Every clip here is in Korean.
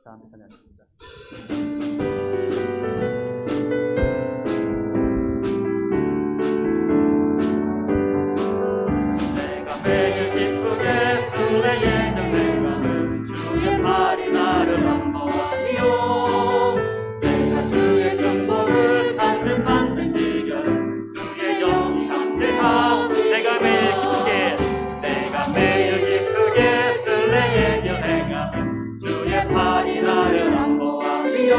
다 함께 찬양하겠습니다. 내가 매일 기쁘게 순례에 들어가는 주의 팔이 나를 안보하며 내가 주의 근복을 찾는 비결은 주의 영이 함께하오. 내가 매일 기쁘게 순례에 여행하는 주의 팔이 나를 안보하며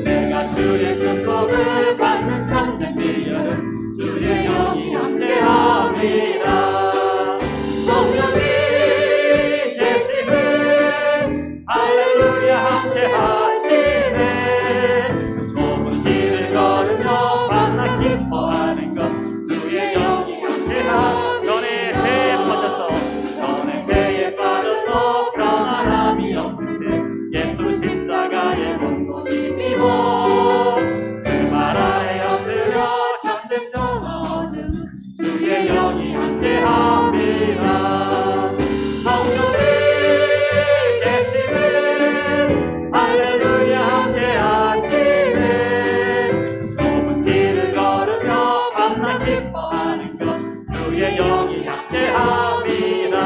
내가 주의 근복을 받는 참된 비결은 주의 영이 함께함이라. 성령이 계시네 할렐루야 함께하시네. 좁은 길을 걸으며 만나 기뻐하는 것 주의 영이 함께함. 전에 죄에 빠져서 편안함이 없을 때 예수 십자가의 본보기 미워 그 말 아래 엎드려 참된 평화 얻음 주의 영이 함께함이라. 성령이 계시네 할렐루야 함께하시네. 좁은 길을 걸으며 밤낮 기뻐하는 것 주의 영이 함께함이라.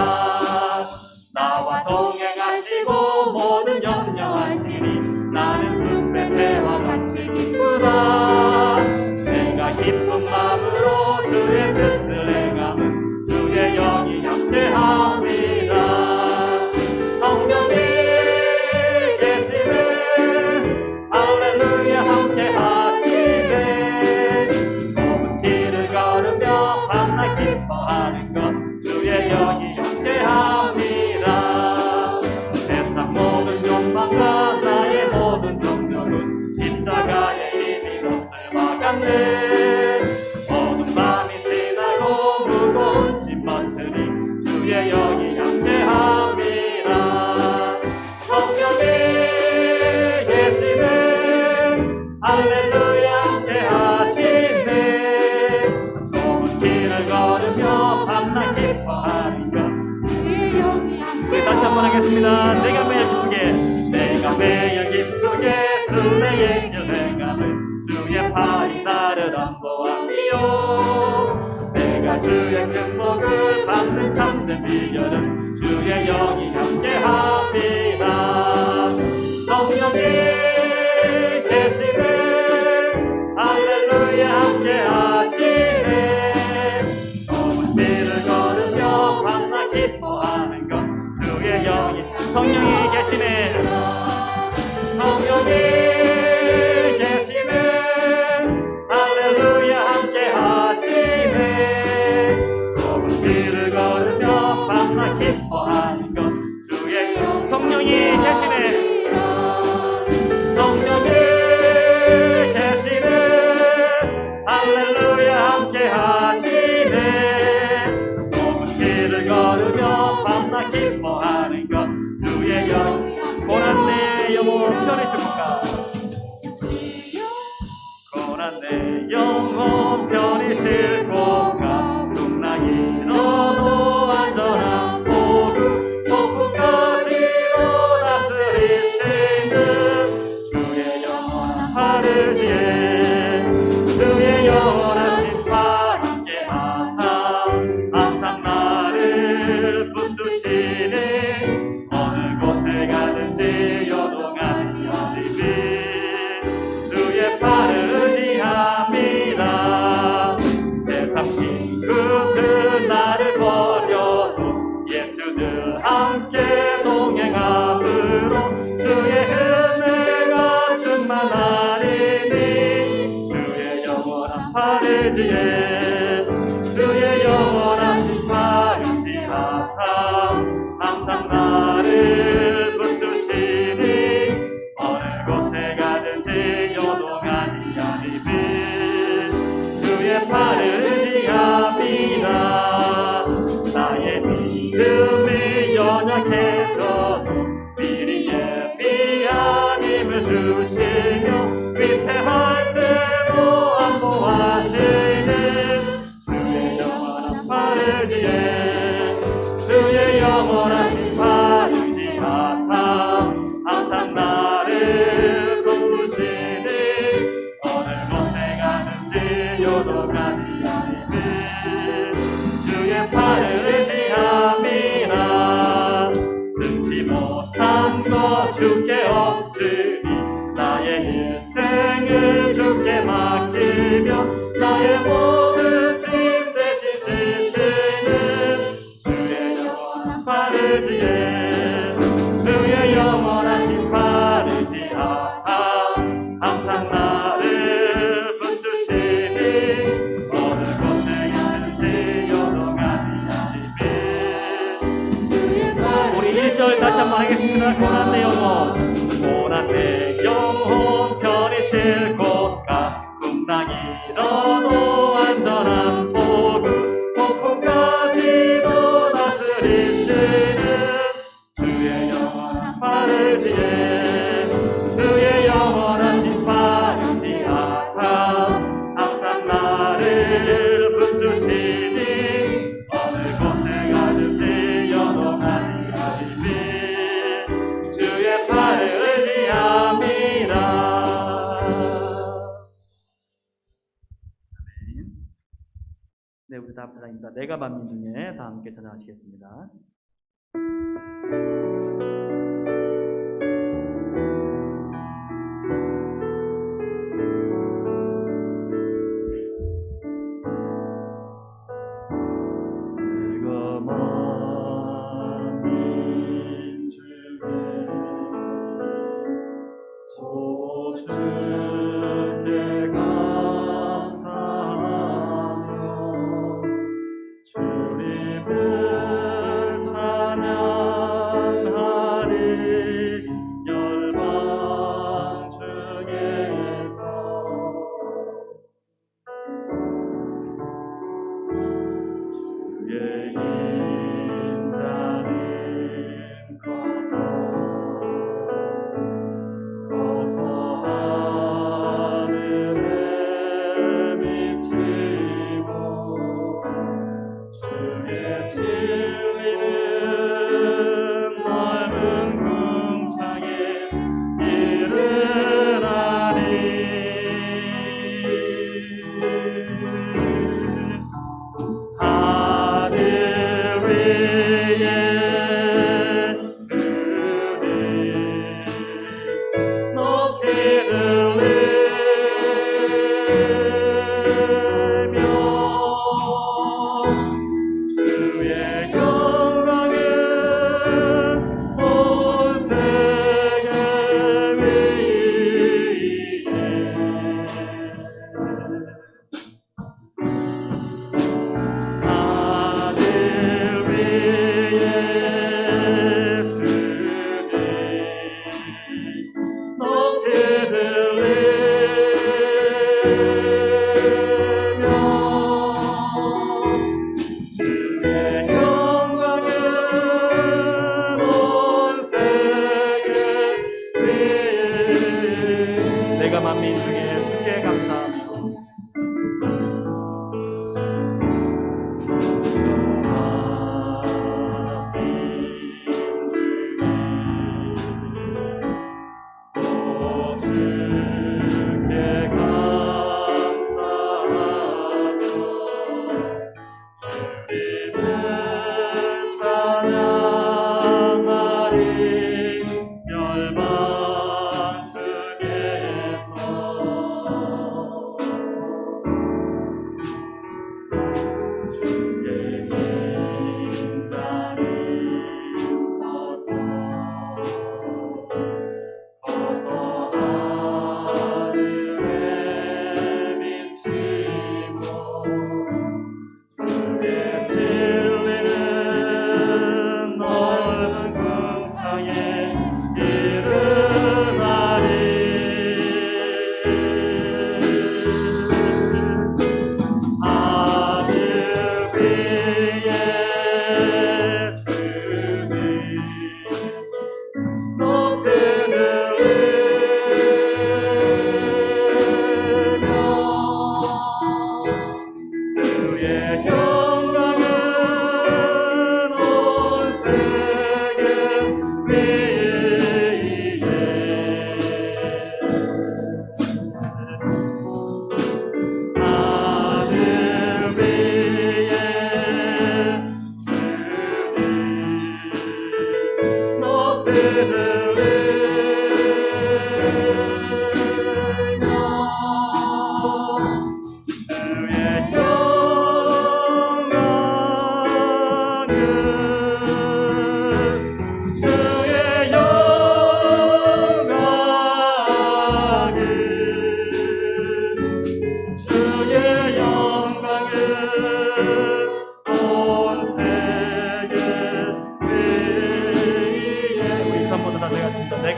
나와 동행하시고 모든 염려하시니 나는 숲의 새와 같이 기쁘다. 내가 기쁜 마음으로 주의 뜻을 행함은 주의 영이 함께함이라. 성령이 계시네 할렐루야 함께하시네. 좁은 길을 걸으며 밤낮 기뻐하는 것 주의 영이 함께함이라. 세상 모든 욕망과 나의 모든 정욕은 십자가의 힘이 몫을 막았네. 어두운 밤이 지나고 무거운 짐 벗으니 주의 영이 함께함이라. 성령이 계시네 할렐루야 함께하시네. 좁은 길을 걸으며 밤낮 기뻐하는 것 주의 영이 함께하시네. 우리 다시 한번 하겠습니다. 내가 매일 기쁘게 순례에 여행하는 주의 팔이 나를 안보하며 내가 주의 근복을 받는 참된 비결은 주의 영이 함께함이라. 성령이 계시네 할렐루야 함께하시네. 좁은 길을 걸으며 밤낮 기뻐하는 것 주의 영이. 성령이 계시네. 성령이 계시네 할렐루야 함께하시네. 좁은 길을 걸으며 밤낮 기뻐하는 것 주의 영. 성령이 계시네. 성령이 계시네 할렐루야 함께하시네. 좁은 길을 걸으며 밤낮 기뻐하는 것 주의 영. 고난 내 영혼 편히실까? 고난 내 영혼 편히 싣고가 풍랑이 너도 안전한 복음 폭풍까지도 다스리시는 주의 영원한 파르지에 주의 영원하신 팔 함께하사 항상 나를 붙드시니 어느 곳에 가든지 요동하지 않으리 주의 팔을 의지합니다. 세상 친구들 나를 버려도 예수들 함께 동행함으로 주의 은혜가 충만하리니 주의 영원한 팔 의지에 주의 영원하신 팔 의지하사 항상 나를 붙드시니 어느 곳에 가든지 요동하지 않으리 주의 팔을 의지합니다. 나의 믿음이 연약해져도 미리 예비한 힘을 주시며 위태할 때도 안보하시는 주의 영원한 팔 의지에 주의 영원하신 팔 의지하사 항상 한 것 주께 없으니 나의 일생을 주께 맡기며 나의 모든 짐 대신 지시는 주의 영원한 바르지에 주의 영원하신 바르지하사 항상 나를 붙드시니 어느 곳에 가든지 요동하지 않으니 우리 1절 다시 한번 하겠습니다. 고난 내 영혼 고난 내 영혼 편히 쉴 곳과 풍랑이 일어도 안전한 보급 폭풍까지도 다스리시는 주의 영원한 바르지에 주의 영원하신 바르지하사 항상 나를 붙드시니 어느 곳에 가든지 요동하지 않으니 주의 팔을 의지함이라. 아멘. 네, 우리 다음 찬양입니다. 내가 만민 중에 다 함께 찬양하시겠습니다. 내가 만민 중에 또 주께 감사하며 주님을 찬양하리 열방 중에서 주의 인자는 커서 하늘에 비치고 주의 진리는 넓은 궁창에 이르나니 하늘 위에 주님 높이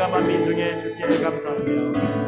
내가 만민 중에 주께 감사하며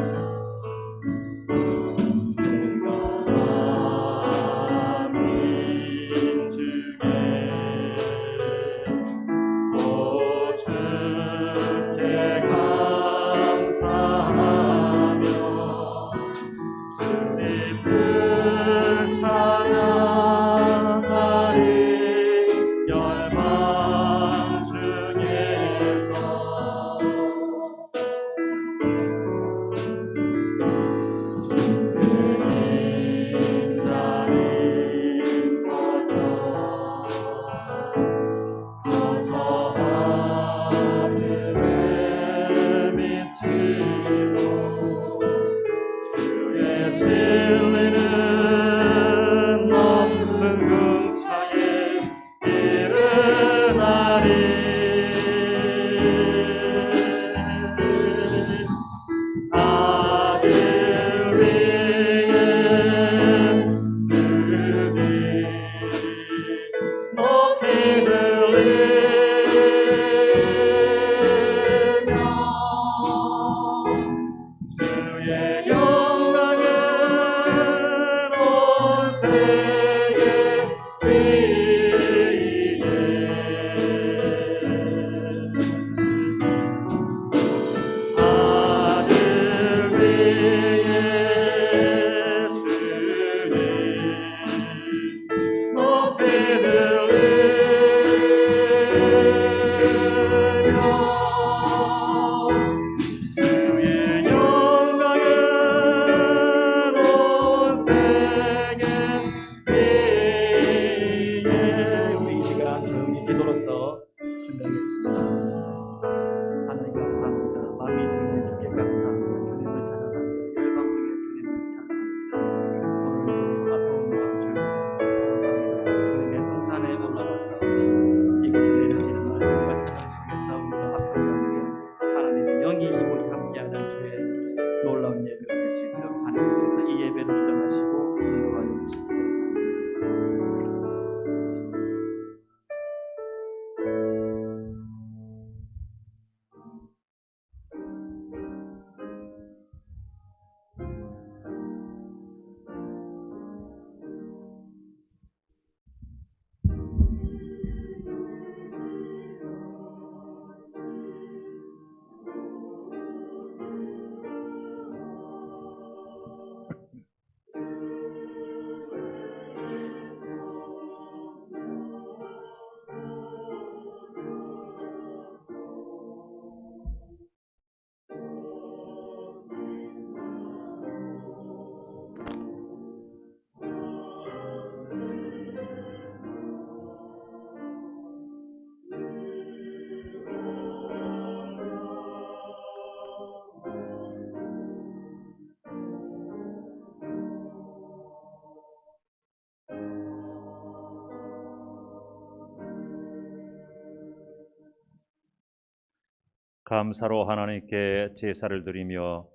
감사로 하나님께 제사를 드리며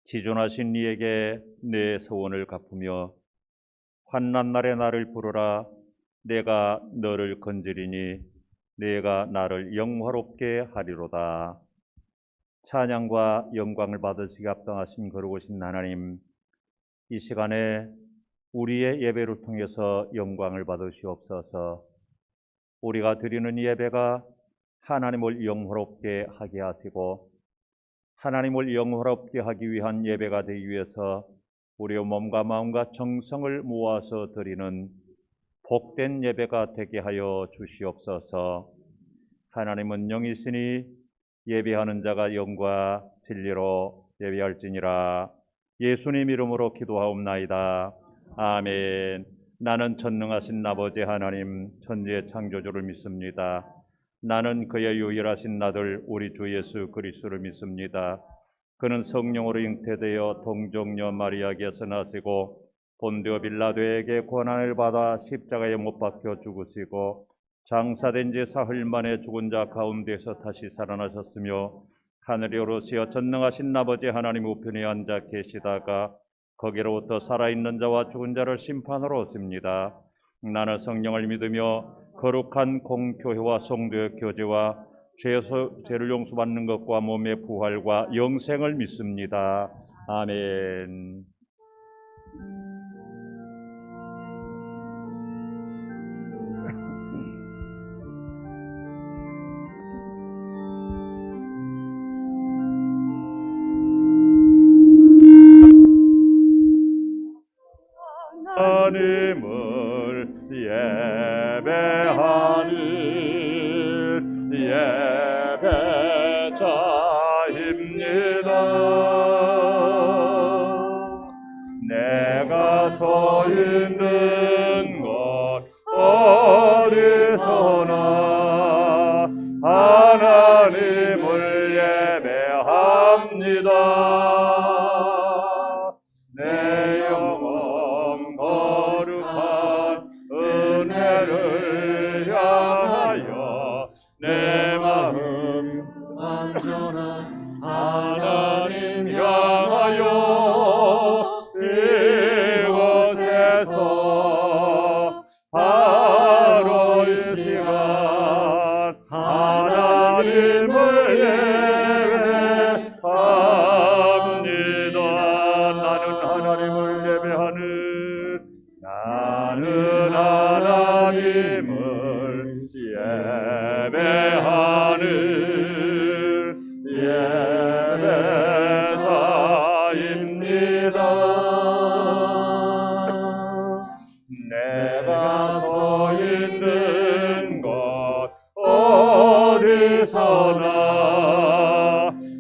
지존하신 이에게 내 소원을 갚으며 환난 날에 나를 부르라. 내가 너를 건지리니 내가 나를 영화롭게 하리로다. 찬양과 영광을 받으시기 합당하신 거룩하신 하나님, 이 시간에 우리의 예배를 통해서 영광을 받으시옵소서. 우리가 드리는 예배가 하나님을 영화롭게 하게 하시고 하나님을 영화롭게 하기 위한 예배가 되기 위해서 우리의 몸과 마음과 정성을 모아서 드리는 복된 예배가 되게 하여 주시옵소서. 하나님은 영이시니 예배하는 자가 영과 진리로 예배할지니라. 예수님 이름으로 기도하옵나이다. 아멘. 나는 전능하신 아버지 하나님 천지의 창조주를 믿습니다. 나는 그의 유일하신 아들 우리 주 예수 그리스도를 믿습니다. 그는 성령으로 잉태되어 동정녀 마리아에게서 나시고 본디오 빌라도에게 고난을 받아 십자가에 못 박혀 죽으시고 장사된 지 사흘 만에 죽은 자 가운데서 다시 살아나셨으며 하늘에 오르시어 전능하신 아버지 하나님 우편에 앉아 계시다가 거기로부터 살아있는 자와 죽은 자를 심판하러 오십니다. 나는 성령을 믿으며 거룩한 공교회와 성도의 교제와 죄를 용서받는 것과 몸의 부활과 영생을 믿습니다. 아멘. 하나님을 예배하는 예배자입니다. 내가 서 있는 곳 어디서나 하나님을 예배합니다. 내 영혼 거룩한 은혜를 향하여 내 마음 완전한 하나님 향하여 이곳에서 바로 이 시간 하나님을 예배합니다. 나는 하나님을 예배하는 예배자입니다. 내가 서 있는 곳 어디서나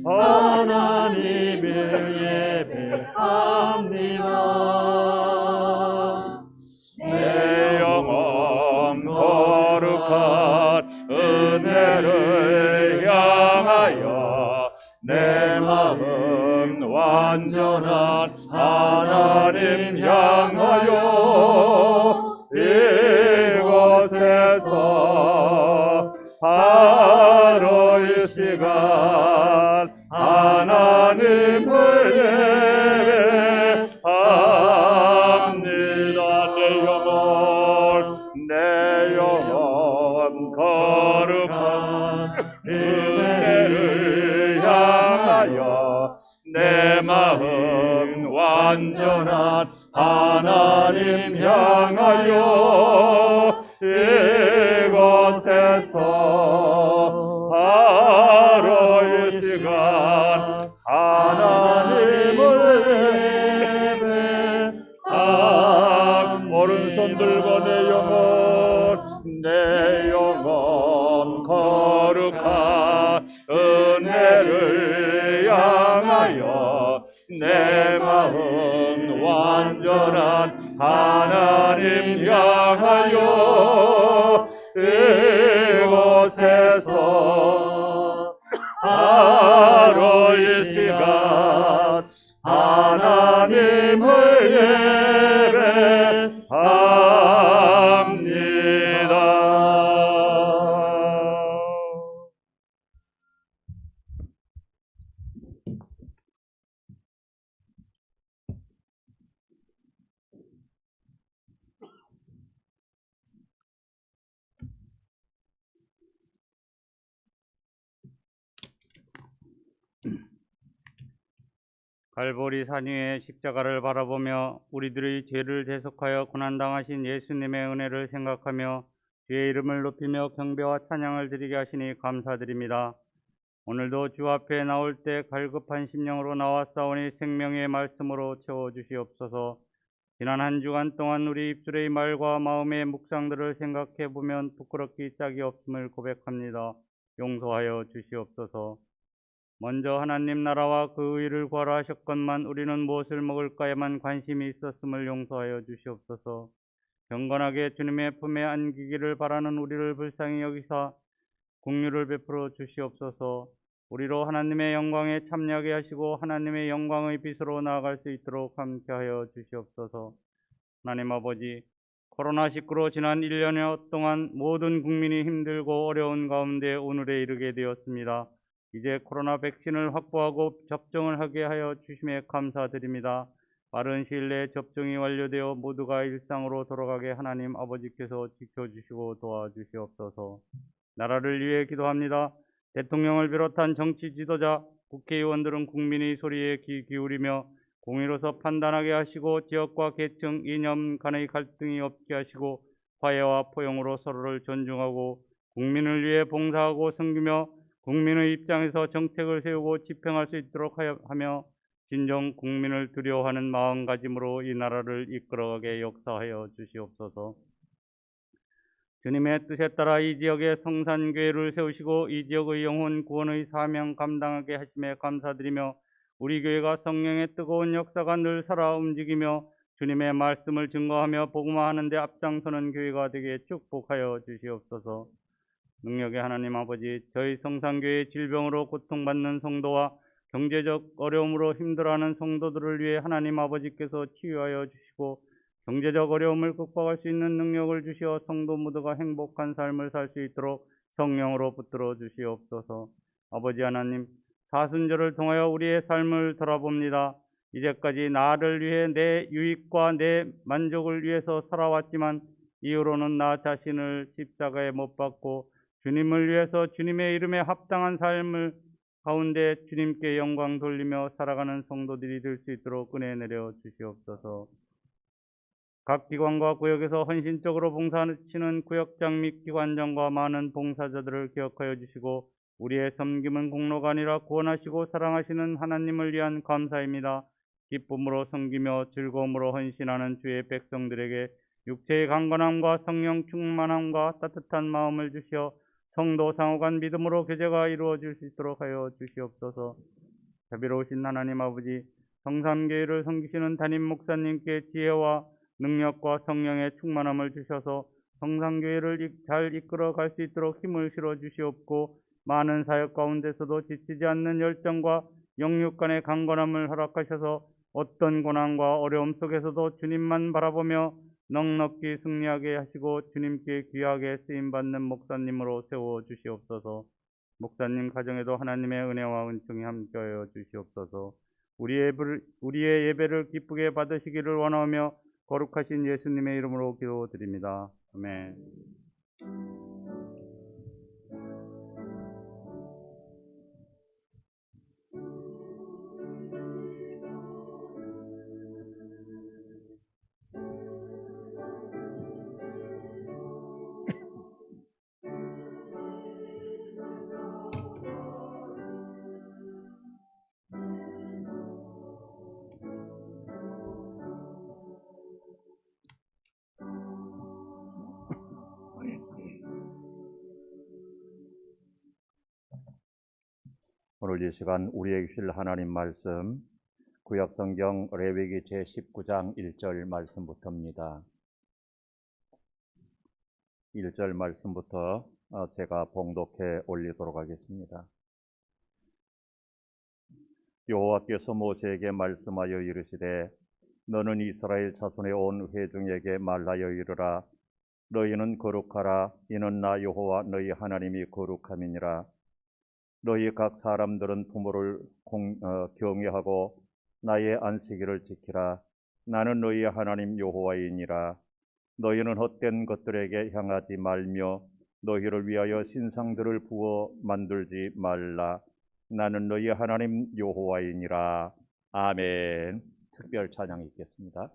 하나님을 예배합니다. 내 영혼 거룩한 은혜를 향하여 내 마음 완전한 하나님 향하여 이곳에서 바로 이 시간 하나님을 예배합니다. 내 영혼 거룩한 은혜를 향하여 내 마음 완전한 하나님 향하여 이곳에서 바로 이 시간 하나님을 예배합니다. 오른손 들고 내 영혼 거룩한 은혜를 향하여 내 마음 완전한 하나님 향하여 이곳에서 바로 이 시간 하나님을 예배합니다. 갈보리 산 위의 십자가를 바라보며 우리들의 죄를 대속하여 고난당하신 예수님의 은혜를 생각하며 주의 이름을 높이며 경배와 찬양을 드리게 하시니 감사드립니다. 오늘도 주 앞에 나올 때 갈급한 심령으로 나왔사오니 생명의 말씀으로 채워주시옵소서. 지난 한 주간 동안 우리 입술의 말과 마음의 묵상들을 생각해 보면 부끄럽기 짝이 없음을 고백합니다. 용서하여 주시옵소서. 먼저 하나님 나라와 그 의를 구하라 하셨건만 우리는 무엇을 먹을까에만 관심이 있었음을 용서하여 주시옵소서. 경건하게 주님의 품에 안기기를 바라는 우리를 불쌍히 여기사 긍휼을 베풀어 주시옵소서. 우리로 하나님의 영광에 참여하게 하시고 하나님의 영광의 빛으로 나아갈 수 있도록 함께하여 주시옵소서. 하나님 아버지, 코로나19로 지난 1년여 동안 모든 국민이 힘들고 어려운 가운데 오늘에 이르게 되었습니다. 이제 코로나 백신을 확보하고 접종을 하게 하여 주심에 감사드립니다. 빠른 시일 내에 접종이 완료되어 모두가 일상으로 돌아가게 하나님 아버지께서 지켜주시고 도와주시옵소서. 나라를 위해 기도합니다. 대통령을 비롯한 정치 지도자, 국회의원들은 국민의 소리에 귀 기울이며 공의로서 판단하게 하시고 지역과 계층, 이념 간의 갈등이 없게 하시고 화해와 포용으로 서로를 존중하고 국민을 위해 봉사하고 섬기며 국민의 입장에서 정책을 세우고 집행할 수 있도록 하며 진정 국민을 두려워하는 마음가짐으로 이 나라를 이끌어가게 역사하여 주시옵소서. 주님의 뜻에 따라 이 지역에 성산교회를 세우시고 이 지역의 영혼 구원의 사명 감당하게 하심에 감사드리며 우리 교회가 성령의 뜨거운 역사가 늘 살아 움직이며 주님의 말씀을 증거하며 복음화하는 데 앞장서는 교회가 되게 축복하여 주시옵소서. 능력의 하나님 아버지, 저희 성산교회의 질병으로 고통받는 성도와 경제적 어려움으로 힘들어하는 성도들을 위해 하나님 아버지께서 치유하여 주시고 경제적 어려움을 극복할 수 있는 능력을 주시어 성도 모두가 행복한 삶을 살 수 있도록 성령으로 붙들어 주시옵소서. 아버지 하나님, 사순절을 통하여 우리의 삶을 돌아봅니다. 이제까지 나를 위해 내 유익과 내 만족을 위해서 살아왔지만 이후로는 나 자신을 십자가에 못 박고 주님을 위해서 주님의 이름에 합당한 삶을 가운데 주님께 영광 돌리며 살아가는 성도들이 될 수 있도록 은혜 내려 주시옵소서. 각 기관과 구역에서 헌신적으로 봉사하시는 구역장 및 기관장과 많은 봉사자들을 기억하여 주시고 우리의 섬김은 공로가 아니라 구원하시고 사랑하시는 하나님을 위한 감사입니다. 기쁨으로 섬기며 즐거움으로 헌신하는 주의 백성들에게 육체의 강건함과 성령 충만함과 따뜻한 마음을 주시어 성도 상호간 믿음으로 교제가 이루어질 수 있도록 하여 주시옵소서. 자비로우신 하나님 아버지, 성삼교회를 섬기시는 담임 목사님께 지혜와 능력과 성령의 충만함을 주셔서 성삼교회를 잘 이끌어 갈 수 있도록 힘을 실어 주시옵고 많은 사역 가운데서도 지치지 않는 열정과 영육 간의 강건함을 허락하셔서 어떤 고난과 어려움 속에서도 주님만 바라보며 넉넉히 승리하게 하시고 주님께 귀하게 쓰임받는 목사님으로 세워주시옵소서. 목사님 가정에도 하나님의 은혜와 은총이 함께하여 주시옵소서. 우리의 예배를 기쁘게 받으시기를 원하며 거룩하신 예수님의 이름으로 기도드립니다. 아멘. 오늘 이 시간 우리에게 주실 하나님 말씀 구약성경 레위기 제19장 1절 말씀부터입니다. 1절 말씀부터 제가 봉독해 올리도록 하겠습니다. 여호와께서 모세에게 말씀하여 이르시되 너는 이스라엘 자손의 온 회중에게 말하여 이르라. 너희는 거룩하라. 이는 나 여호와 너희 하나님이 거룩함이니라. 너희 각 사람들은 부모를 경외하고 나의 안식일을 지키라. 나는 너희의 하나님 여호와이니라. 너희는 헛된 것들에게 향하지 말며 너희를 위하여 신상들을 부어 만들지 말라. 나는 너희의 하나님 여호와이니라. 아멘. 특별 찬양 있겠습니다.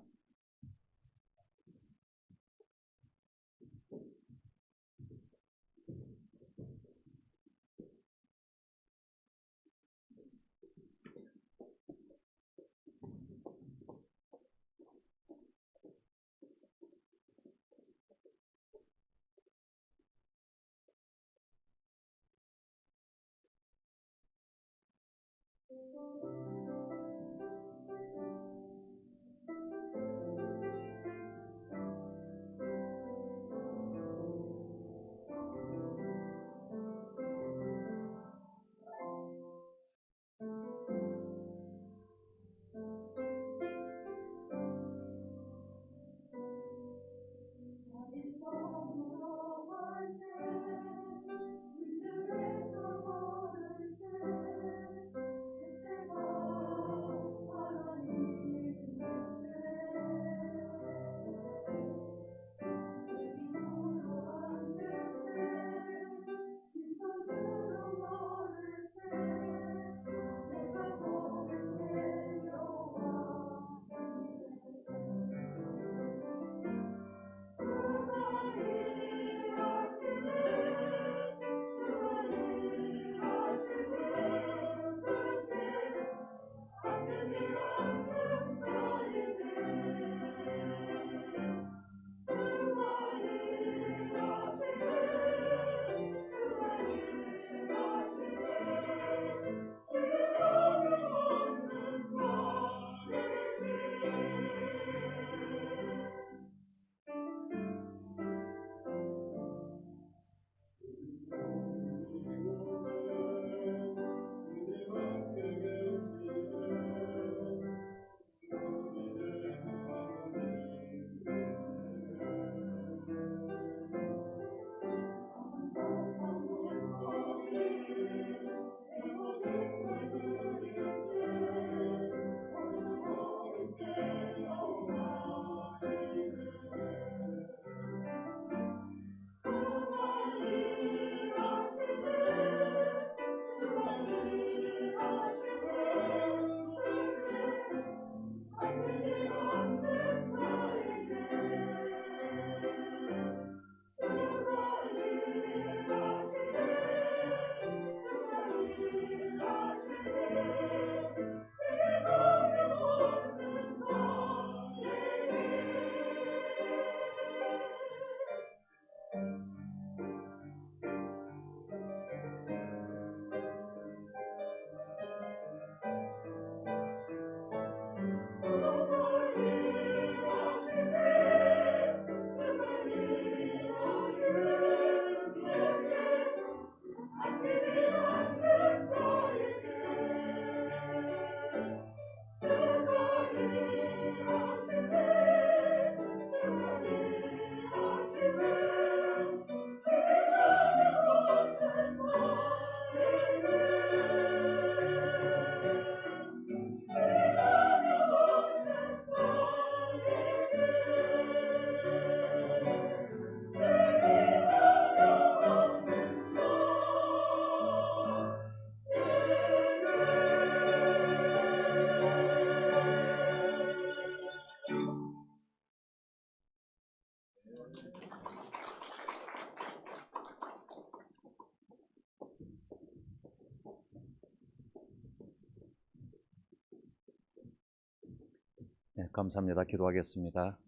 네, 감사합니다. 기도하겠습니다.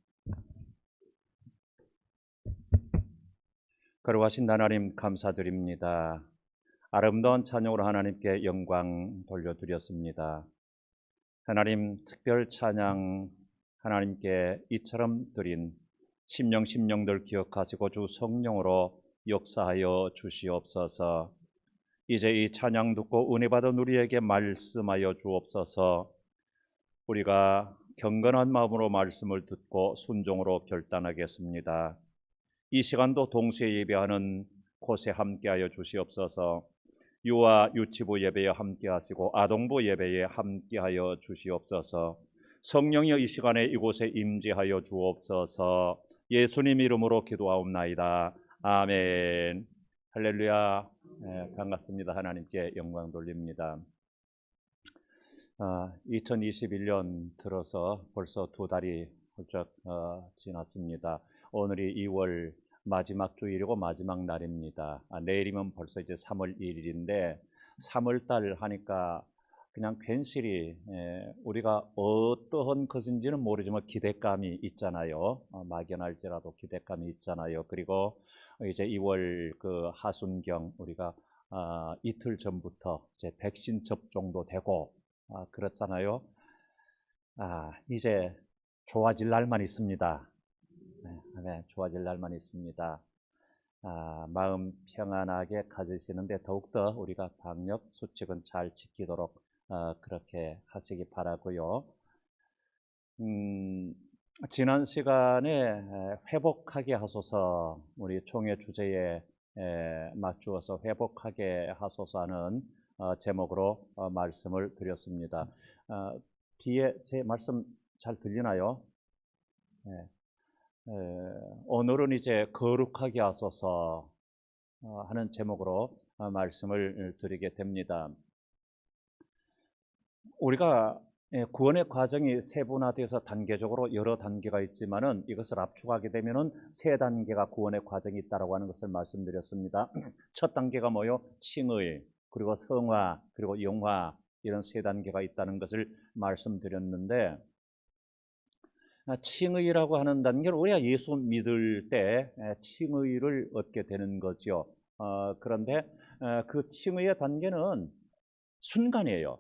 거룩하신 하나님 감사드립니다. 아름다운 찬양으로 하나님께 영광 돌려드렸습니다. 하나님 특별 찬양 하나님께 이처럼 드린 심령들 기억하시고 주 성령으로 역사하여 주시옵소서. 이제 이 찬양 듣고 은혜 받은 우리에게 말씀하여 주옵소서. 우리가 경건한 마음으로 말씀을 듣고 순종으로 결단하겠습니다. 이 시간도 동시에 예배하는 곳에 함께하여 주시옵소서. 유아 유치부 예배에 함께하시고 아동부 예배에 함께하여 주시옵소서. 성령여 이 시간에 이곳에 임재하여 주옵소서. 예수님 이름으로 기도하옵나이다. 아멘. 할렐루야. 반갑습니다. 하나님께 영광 돌립니다. 2021년 들어서 벌써 2달이 훌쩍 지났습니다. 오늘이 2월 마지막 주일이고 마지막 날입니다. 내일이면 벌써 이제 3월 1일인데 3월달 하니까 그냥 괜시리 우리가 어떠한 것인지는 모르지만 기대감이 있잖아요. 막연할지라도 기대감이 있잖아요. 그리고 이제 2월 그 하순경 우리가 이틀 전부터 이제 백신 접종도 되고 그렇잖아요. 이제 좋아질 날만 있습니다. 네, 좋아질 날만 있습니다. 마음 평안하게 가지시는데 더욱더 우리가 방역 수칙은 잘 지키도록 그렇게 하시기 바라고요. 지난 시간에 회복하게 하소서, 우리 총회 주제에 맞추어서 회복하게 하소서 하는 제목으로 말씀을 드렸습니다. 뒤에 제 말씀 잘 들리나요? 네. 오늘은 이제 거룩하게 하소서 하는 제목으로 말씀을 드리게 됩니다. 우리가 구원의 과정이 세분화돼서 단계적으로 여러 단계가 있지만은 이것을 압축하게 되면은 3단계가 구원의 과정이 있다라고 하는 것을 말씀드렸습니다. 첫 단계가 뭐요? 칭의, 그리고 성화, 그리고 영화, 이런 3단계가 있다는 것을 말씀드렸는데, 칭의라고 하는 단계는 우리가 예수 믿을 때 칭의를 얻게 되는 거죠. 그런데 그 칭의의 단계는 순간이에요.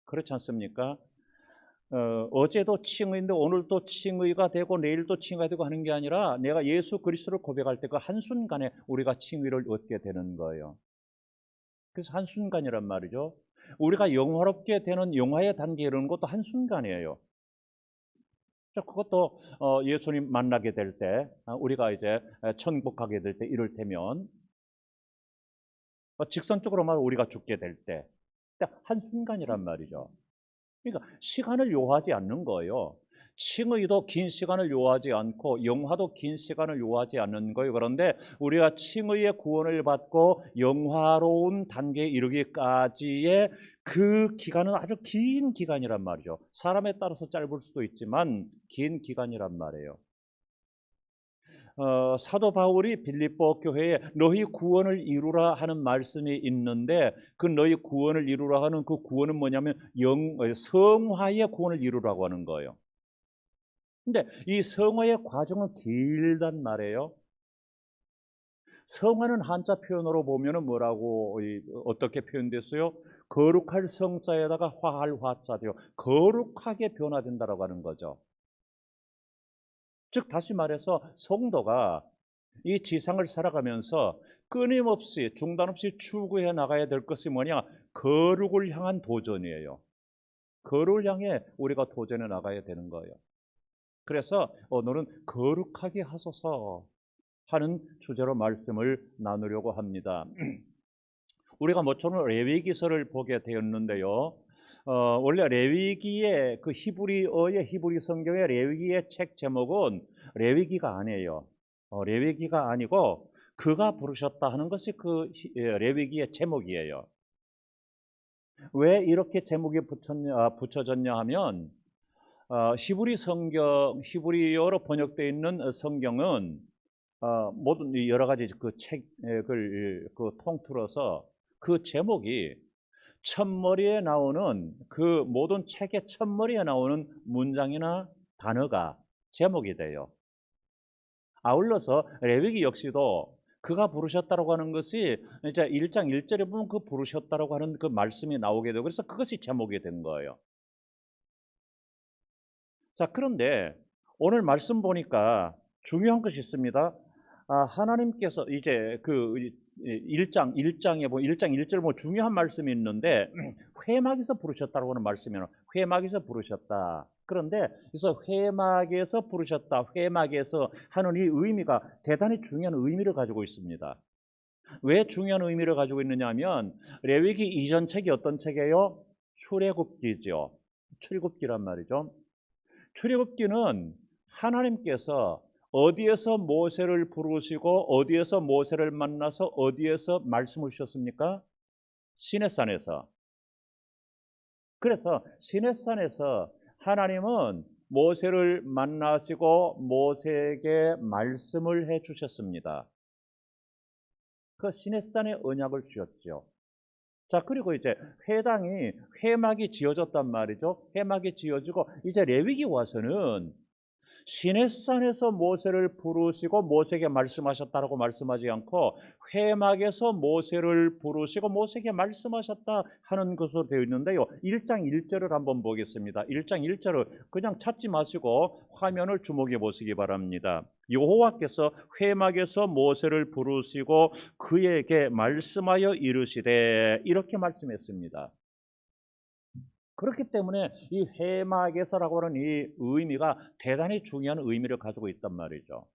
그렇지 않습니까? 어제도 칭의인데 오늘도 칭의가 되고 내일도 칭의가 되고 하는 게 아니라 내가 예수 그리스도를 고백할 때 그 한순간에 우리가 칭의를 얻게 되는 거예요. 그래서 한순간이란 말이죠. 우리가 영화롭게 되는 영화의 단계에 이르는 것도 한순간이에요. 그것도 예수님 만나게 될 때, 우리가 이제 천국 가게 될 때 이럴 테면, 직선적으로 말하면 우리가 죽게 될 때, 한순간이란 말이죠. 그러니까 시간을 요하지 않는 거예요. 칭의도 긴 시간을 요하지 않고 영화도 긴 시간을 요하지 않는 거예요. 그런데 우리가 칭의의 구원을 받고 영화로운 단계에 이르기까지의 그 기간은 아주 긴 기간이란 말이죠. 사람에 따라서 짧을 수도 있지만 긴 기간이란 말이에요. 사도 바울이 빌립보 교회에 너희 구원을 이루라 하는 말씀이 있는데, 그 너희 구원을 이루라 하는 그 구원은 뭐냐면 성화의 구원을 이루라고 하는 거예요. 근데 이 성화의 과정은 길단 말이에요. 성화는 한자 표현으로 보면은 뭐라고 어떻게 표현됐어요? 거룩할 성자에다가 화할 화자돼요. 거룩하게 변화된다라고 하는 거죠. 즉 다시 말해서 성도가 이 지상을 살아가면서 끊임없이 중단 없이 추구해 나가야 될 것이 뭐냐? 거룩을 향한 도전이에요. 거룩을 향해 우리가 도전해 나가야 되는 거예요. 그래서 오늘은 거룩하게 하소서 하는 주제로 말씀을 나누려고 합니다. 우리가 모처럼 레위기서를 보게 되었는데요. 원래 레위기의 그 히브리 성경의 레위기의 책 제목은 레위기가 아니에요. 레위기가 아니고 그가 부르셨다 하는 것이 그 레위기의 제목이에요. 왜 이렇게 제목이 붙여졌냐 하면 히브리어로 번역되어 있는 성경은 모든 여러 가지 그 책을 통틀어서 그 제목이 첫머리에 나오는 그 모든 책의 첫머리에 나오는 문장이나 단어가 제목이 돼요. 아울러서 레위기 역시도 그가 부르셨다라고 하는 것이 이제 1장 1절에 보면 그 부르셨다라고 하는 그 말씀이 나오게 되고 그래서 그것이 제목이 된 거예요. 자, 그런데 오늘 말씀 보니까 중요한 것이 있습니다. 하나님께서 이제 그 1장에 보면 1장 1절 뭐 중요한 말씀이 있는데 회막에서 부르셨다고 하는 말씀이에요. 회막에서 부르셨다. 그런데 그래서 회막에서 부르셨다. 회막에서 하는 이 의미가 대단히 중요한 의미를 가지고 있습니다. 왜 중요한 의미를 가지고 있느냐 하면 레위기 이전 책이 어떤 책이에요? 출애굽기죠. 출애굽기란 말이죠. 출애굽기는 하나님께서 어디에서 모세를 부르시고 어디에서 모세를 만나서 어디에서 말씀을 주셨습니까? 시내산에서. 그래서 시내산에서 하나님은 모세를 만나시고 모세에게 말씀을 해 주셨습니다. 그 시내산의 언약을 주셨죠. 자, 그리고 이제 회막이 지어졌단 말이죠. 회막이 지어지고 이제 레위기 와서는 시내산에서 모세를 부르시고 모세에게 말씀하셨다라고 말씀하지 않고 회막에서 모세를 부르시고 모세에게 말씀하셨다 하는 것으로 되어 있는데요. 1장 1절을 한번 보겠습니다. 1장 1절을 그냥 찾지 마시고 화면을 주목해 보시기 바랍니다. 여호와께서 회막에서 모세를 부르시고 그에게 말씀하여 이르시되 이렇게 말씀했습니다. 그렇기 때문에 이 회막에서라고 하는 이 의미가 대단히 중요한 의미를 가지고 있단 말이죠.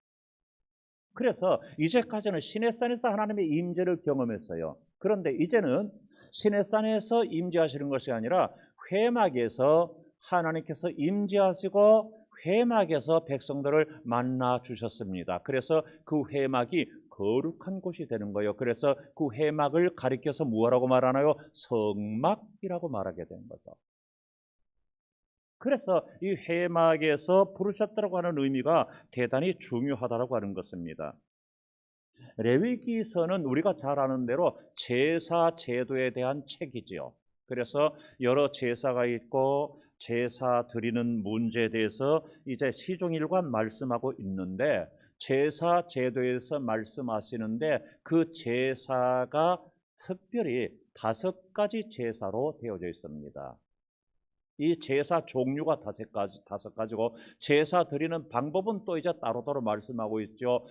그래서 이제까지는 시내산에서 하나님의 임재를 경험했어요. 그런데 이제는 시내산에서 임재하시는 것이 아니라 회막에서 하나님께서 임재하시고 회막에서 백성들을 만나 주셨습니다. 그래서 그 회막이 거룩한 곳이 되는 거예요. 그래서 그 회막을 가리켜서 뭐라고 말하나요? 성막이라고 말하게 된 거죠. 그래서 이 회막에서 부르셨다고 하는 의미가 대단히 중요하다고 하는 것입니다. 레위기서는 우리가 잘 아는 대로 제사 제도에 대한 책이지요. 그래서 여러 제사가 있고 제사 드리는 문제에 대해서 이제 시종일관 말씀하고 있는데 제사 제도에서 말씀하시는데 그 제사가 특별히 5가지 제사로 되어져 있습니다. 이 제사 종류가 5가지고 제사 드리는 방법은 또 이제 따로따로 말씀하고 있죠.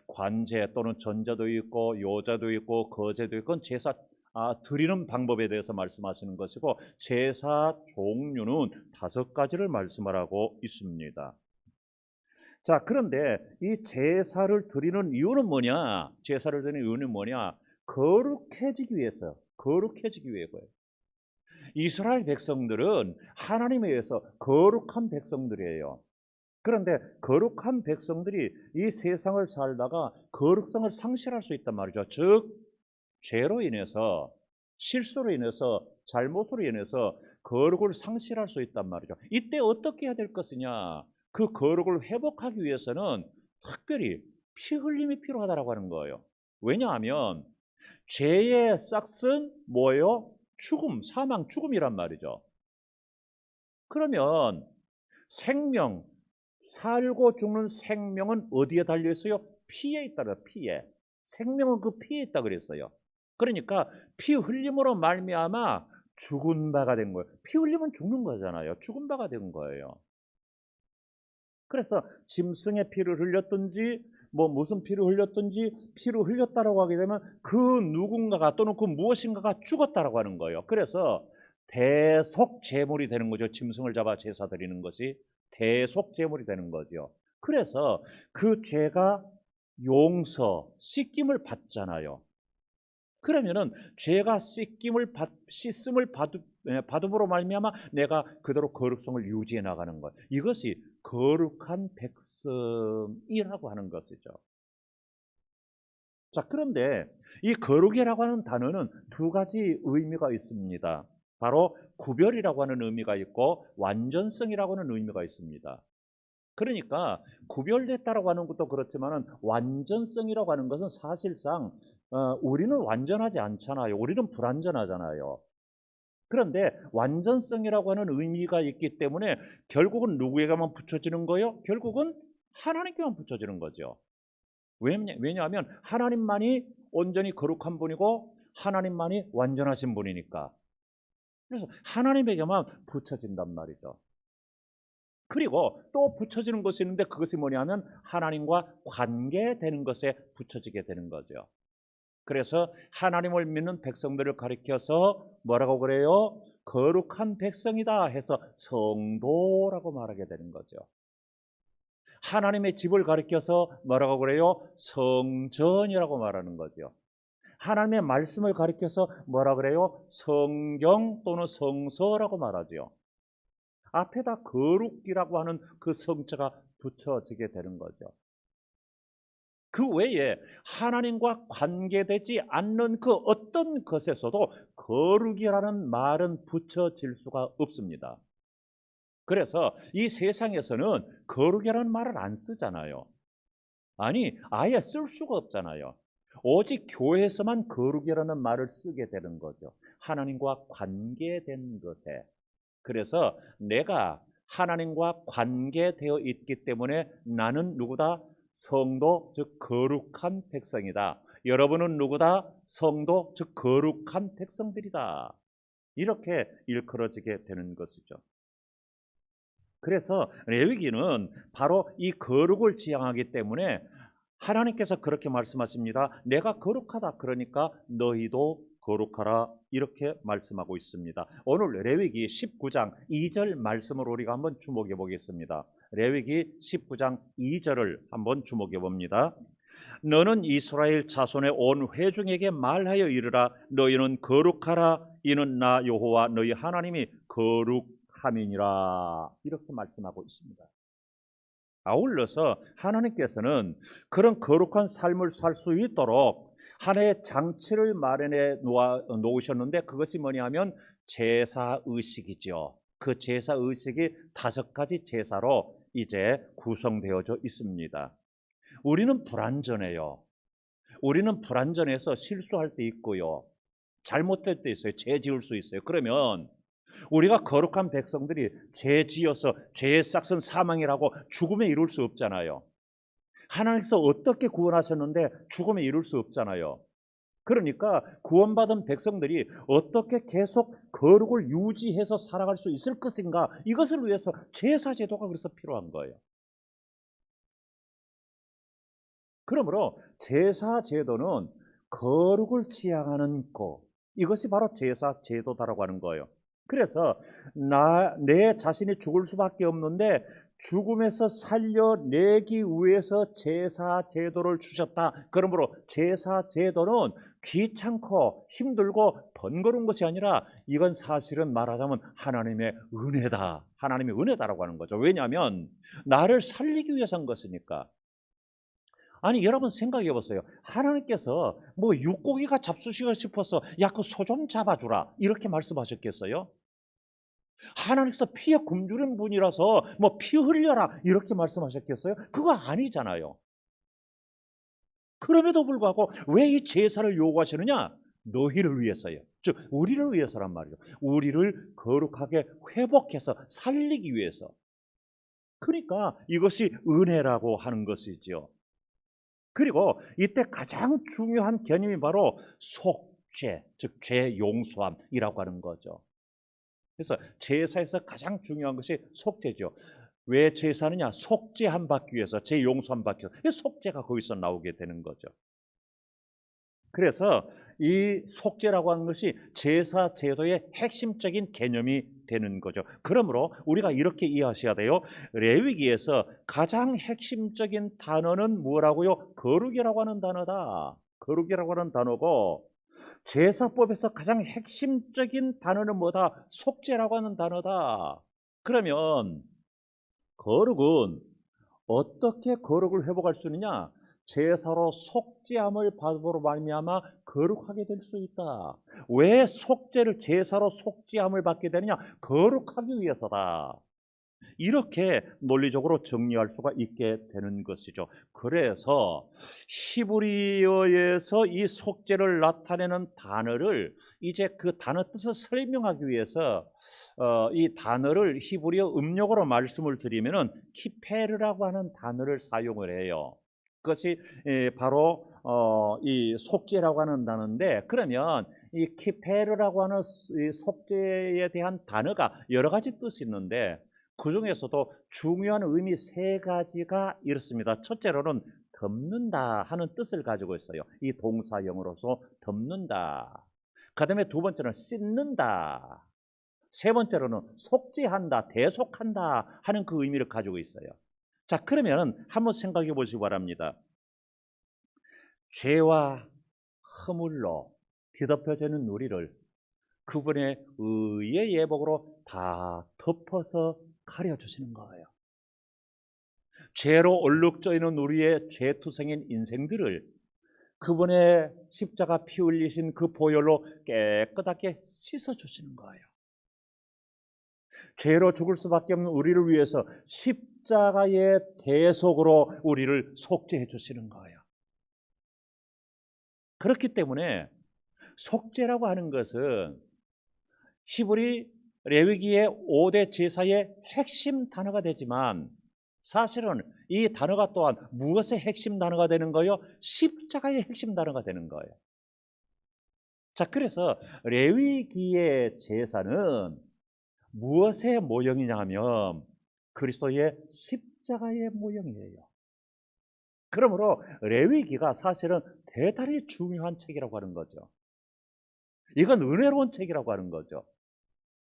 관제 또는 전제도 있고 요제도 있고 거제도 있고 그건 제사 드리는 방법에 대해서 말씀하시는 것이고 제사 종류는 5가지를 말씀하라고 있습니다. 자, 그런데 이 제사를 드리는 이유는 뭐냐? 제사를 드리는 이유는 뭐냐? 거룩해지기 위해서. 거룩해지기 위해서예요. 이스라엘 백성들은 하나님에 의해서 거룩한 백성들이에요. 그런데 거룩한 백성들이 이 세상을 살다가 거룩성을 상실할 수 있단 말이죠. 즉 죄로 인해서 실수로 인해서 잘못으로 인해서 거룩을 상실할 수 있단 말이죠. 이때 어떻게 해야 될 것이냐? 그 거룩을 회복하기 위해서는 특별히 피 흘림이 필요하다고 하는 거예요. 왜냐하면 죄의 싹은 뭐예요? 죽음, 사망, 죽음이란 말이죠. 그러면 생명, 살고 죽는 생명은 어디에 달려 있어요? 피에 있다. 피에. 생명은 그 피에 있다 그랬어요. 그러니까 피 흘림으로 말미암아 죽은 바가 된 거예요. 피 흘리면 죽는 거잖아요. 죽은 바가 된 거예요. 그래서 짐승의 피를 흘렸든지 무슨 피를 흘렸든지 피를 흘렸다라고 하게 되면 그 누군가가 또는 그 무엇인가가 죽었다라고 하는 거예요. 그래서 대속 제물이 되는 거죠. 짐승을 잡아 제사 드리는 것이 대속 제물이 되는 거죠. 그래서 그 죄가 씻김을 받잖아요. 그러면은 죄가 씻음을 받음으로 말미암아 내가 그대로 거룩성을 유지해 나가는 것. 이것이 거룩한 백성이라고 하는 것이죠. 자, 그런데 이 거룩이라고 하는 단어는 2가지 의미가 있습니다. 바로 구별이라고 하는 의미가 있고 완전성이라고 하는 의미가 있습니다. 그러니까 구별됐다라고 하는 것도 그렇지만은 완전성이라고 하는 것은 사실상 우리는 완전하지 않잖아요. 우리는 불완전하잖아요. 그런데 완전성이라고 하는 의미가 있기 때문에 결국은 누구에게만 붙여지는 거예요? 결국은 하나님께만 붙여지는 거죠. 왜냐하면 하나님만이 온전히 거룩한 분이고 하나님만이 완전하신 분이니까. 그래서 하나님에게만 붙여진단 말이죠. 그리고 또 붙여지는 것이 있는데 그것이 뭐냐면 하나님과 관계되는 것에 붙여지게 되는 거죠. 그래서 하나님을 믿는 백성들을 가리켜서 뭐라고 그래요? 거룩한 백성이다 해서 성도라고 말하게 되는 거죠. 하나님의 집을 가리켜서 뭐라고 그래요? 성전이라고 말하는 거죠. 하나님의 말씀을 가리켜서 뭐라 그래요? 성경 또는 성서라고 말하죠. 앞에다 거룩이라고 하는 그 성자가 붙여지게 되는 거죠. 그 외에 하나님과 관계되지 않는 그 어떤 것에서도 거룩이라는 말은 붙여질 수가 없습니다. 그래서 이 세상에서는 거룩이라는 말을 안 쓰잖아요. 아니, 아예 쓸 수가 없잖아요. 오직 교회에서만 거룩이라는 말을 쓰게 되는 거죠. 하나님과 관계된 것에. 그래서 내가 하나님과 관계되어 있기 때문에 나는 누구다? 성도, 즉 거룩한 백성이다. 여러분은 누구다? 성도, 즉 거룩한 백성들이다. 이렇게 일컬어지게 되는 것이죠. 그래서 레위기는 바로 이 거룩을 지향하기 때문에 하나님께서 그렇게 말씀하십니다. 내가 거룩하다. 그러니까 너희도 거룩하라. 이렇게 말씀하고 있습니다. 오늘 레위기 19장 2절 말씀을 우리가 한번 주목해 보겠습니다. 레위기 19장 2절을 한번 주목해 봅니다. 너는 이스라엘 자손의 온 회중에게 말하여 이르라. 너희는 거룩하라. 이는 나 여호와 너희 하나님이 거룩함이니라. 이렇게 말씀하고 있습니다. 아울러서 하나님께서는 그런 거룩한 삶을 살 수 있도록 하나의 장치를 마련해 놓으셨는데 그것이 뭐냐면 제사의식이죠. 그 제사의식이 5가지 제사로 이제 구성되어져 있습니다. 우리는 불완전해요. 우리는 불완전해서 실수할 때 있고요. 잘못될 때 있어요. 죄 지을 수 있어요. 그러면 우리가 거룩한 백성들이 죄 지어서 죄의 싹은 사망이라고 죽음에 이룰 수 없잖아요. 하나님께서 어떻게 구원하셨는데 죽음에 이룰 수 없잖아요. 그러니까 구원받은 백성들이 어떻게 계속 거룩을 유지해서 살아갈 수 있을 것인가, 이것을 위해서 제사제도가 그래서 필요한 거예요. 그러므로 제사제도는 거룩을 지향하는 것, 이것이 바로 제사제도다라고 하는 거예요. 그래서 내 자신이 죽을 수밖에 없는데 죽음에서 살려내기 위해서 제사제도를 주셨다. 그러므로 제사제도는 귀찮고 힘들고 번거로운 것이 아니라 이건 사실은 말하자면 하나님의 은혜다. 하나님의 은혜다라고 하는 거죠. 왜냐하면 나를 살리기 위해서 한 것이니까. 아니 여러분 생각해 보세요. 하나님께서 뭐 육고기가 잡수시고 싶어서 야 그 소 좀 잡아주라 이렇게 말씀하셨겠어요? 하나님께서 피에 굶주린 분이라서 뭐 피 흘려라 이렇게 말씀하셨겠어요? 그거 아니잖아요. 그럼에도 불구하고 왜 이 제사를 요구하시느냐? 너희를 위해서요. 즉 우리를 위해서란 말이죠. 우리를 거룩하게 회복해서 살리기 위해서. 그러니까 이것이 은혜라고 하는 것이죠. 그리고 이때 가장 중요한 개념이 바로 속죄, 즉 죄 용서함이라고 하는 거죠. 그래서 제사에서 가장 중요한 것이 속죄죠. 왜 제사느냐? 속죄함 받기 위해서, 죄 용서함 받기 위해서. 속죄가 거기서 나오게 되는 거죠. 그래서 이 속죄라고 하는 것이 제사 제도의 핵심적인 개념이 되는 거죠. 그러므로 우리가 이렇게 이해하셔야 돼요. 레위기에서 가장 핵심적인 단어는 뭐라고요? 거룩이라고 하는 단어다. 거룩이라고 하는 단어고, 제사법에서 가장 핵심적인 단어는 뭐다? 속죄라고 하는 단어다. 그러면 거룩은 어떻게 거룩을 회복할 수 있느냐? 제사로 속죄함을 받음으로 말미암아 거룩하게 될 수 있다. 왜 속죄를 제사로 속죄함을 받게 되느냐? 거룩하기 위해서다. 이렇게 논리적으로 정리할 수가 있게 되는 것이죠. 그래서 히브리어에서 이 속죄를 나타내는 단어를 이제 그 단어 뜻을 설명하기 위해서 이 단어를 히브리어 음력으로 말씀을 드리면은 키페르라고 하는 단어를 사용을 해요. 그것이 바로 이 속죄라고 하는 단어인데, 그러면 이 키페르라고 하는 이 속죄에 대한 단어가 여러 가지 뜻이 있는데 그 중에서도 중요한 의미 세 가지가 이렇습니다. 첫째로는 덮는다 하는 뜻을 가지고 있어요. 이 동사형으로서 덮는다. 그 다음에 두 번째는 씻는다. 세 번째로는 속죄한다, 대속한다 하는 그 의미를 가지고 있어요. 자, 그러면 한번 생각해 보시기 바랍니다. 죄와 허물로 뒤덮여지는 우리를 그분의 의의 예복으로 다 덮어서 가려주시는 거예요. 죄로 얼룩져 있는 우리의 죄투성인 인생들을 그분의 십자가 피 흘리신 그 보혈로 깨끗하게 씻어주시는 거예요. 죄로 죽을 수밖에 없는 우리를 위해서 십자가의 대속으로 우리를 속죄해 주시는 거예요. 그렇기 때문에 속죄라고 하는 것은 히브리 레위기의 5대 제사의 핵심 단어가 되지만 사실은 이 단어가 또한 무엇의 핵심 단어가 되는 거예요? 십자가의 핵심 단어가 되는 거예요. 자, 그래서 레위기의 제사는 무엇의 모형이냐 하면 그리스도의 십자가의 모형이에요. 그러므로 레위기가 사실은 대단히 중요한 책이라고 하는 거죠. 이건 은혜로운 책이라고 하는 거죠.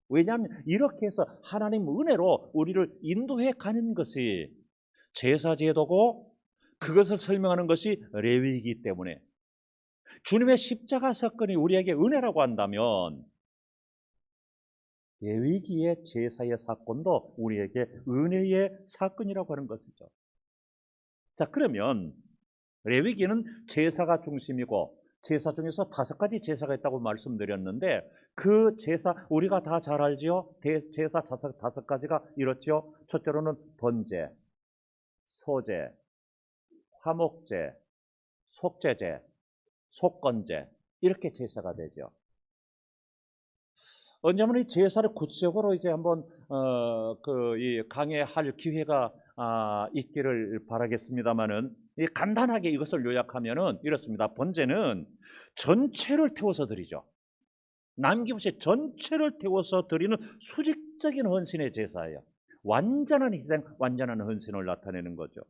왜냐하면 이렇게 해서 하나님 은혜로 우리를 인도해 가는 것이 제사제도고 그것을 설명하는 것이 레위기이기 때문에 주님의 십자가 사건이 우리에게 은혜라고 한다면 레위기의 제사의 사건도 우리에게 은혜의 사건이라고 하는 것이죠. 자, 그러면 레위기는 제사가 중심이고 제사 중에서 5가지 제사가 있다고 말씀드렸는데 그 제사 우리가 다 잘 알지요? 제사 5가지가 이렇지요. 첫째로는 번제, 소제, 화목제, 속죄제, 속건제 이렇게 제사가 되죠. 언제면 이 제사를 구체적으로 이제 한번 이 강의할 기회가 있기를 바라겠습니다만은 간단하게 이것을 요약하면은 이렇습니다. 번제는 전체를 태워서 드리죠. 남김없이 전체를 태워서 드리는 수직적인 헌신의 제사예요. 완전한 희생, 완전한 헌신을 나타내는 거죠.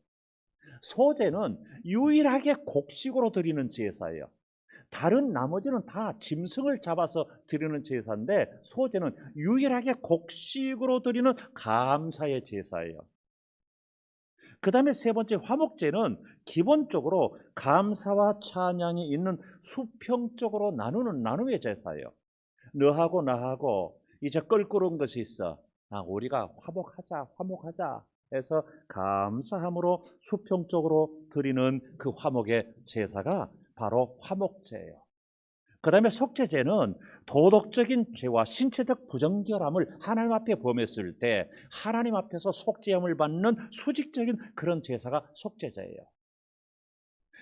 소제는 유일하게 곡식으로 드리는 제사예요. 다른 나머지는 다 짐승을 잡아서 드리는 제사인데 소제는 유일하게 곡식으로 드리는 감사의 제사예요. 그 다음에 세 번째 화목제는 기본적으로 감사와 찬양이 있는 수평적으로 나누는 나눔의 제사예요. 너하고 나하고 이제 껄끄러운 것이 있어. 우리가 화목하자 해서 감사함으로 수평적으로 드리는 그 화목의 제사가 바로 화목제예요. 그 다음에 속죄제는 도덕적인 죄와 신체적 부정결함을 하나님 앞에 범했을 때 하나님 앞에서 속죄함을 받는 수직적인 그런 제사가 속죄제예요.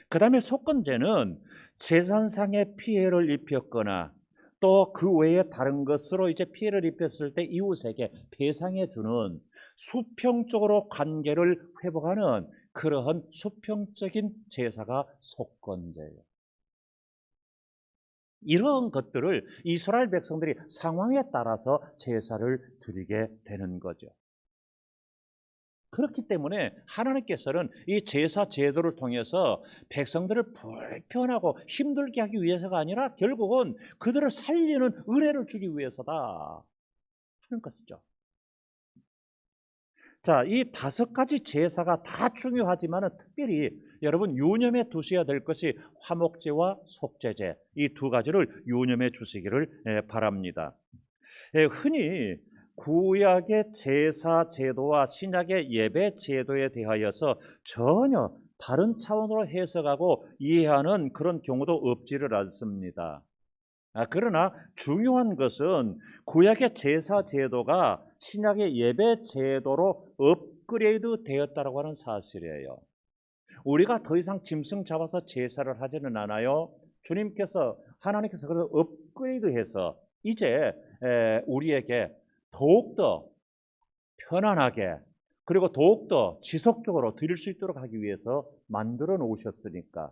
그 다음에 속건제는 재산상의 피해를 입혔거나 또 그 외에 다른 것으로 이제 피해를 입혔을 때 이웃에게 배상해 주는 수평적으로 관계를 회복하는 그러한 수평적인 제사가 속건제예요. 이런 것들을 이스라엘 백성들이 상황에 따라서 제사를 드리게 되는 거죠. 그렇기 때문에 하나님께서는 이 제사 제도를 통해서 백성들을 불편하고 힘들게 하기 위해서가 아니라 결국은 그들을 살리는 은혜를 주기 위해서다 하는 것이죠. 자, 이 5가지 제사가 다 중요하지만 특별히 여러분 유념해 두셔야 될 것이 화목제와 속죄제 이 2가지를 유념해 주시기를 바랍니다. 흔히 구약의 제사 제도와 신약의 예배 제도에 대하여서 전혀 다른 차원으로 해석하고 이해하는 그런 경우도 없지를 않습니다. 그러나 중요한 것은 구약의 제사 제도가 신약의 예배 제도로 업그레이드 되었다고 하는 사실이에요. 우리가 더 이상 짐승 잡아서 제사를 하지는 않아요. 하나님께서 그래서 업그레이드해서 이제 우리에게 더욱더 편안하게 그리고 더욱더 지속적으로 드릴 수 있도록 하기 위해서 만들어 놓으셨으니까.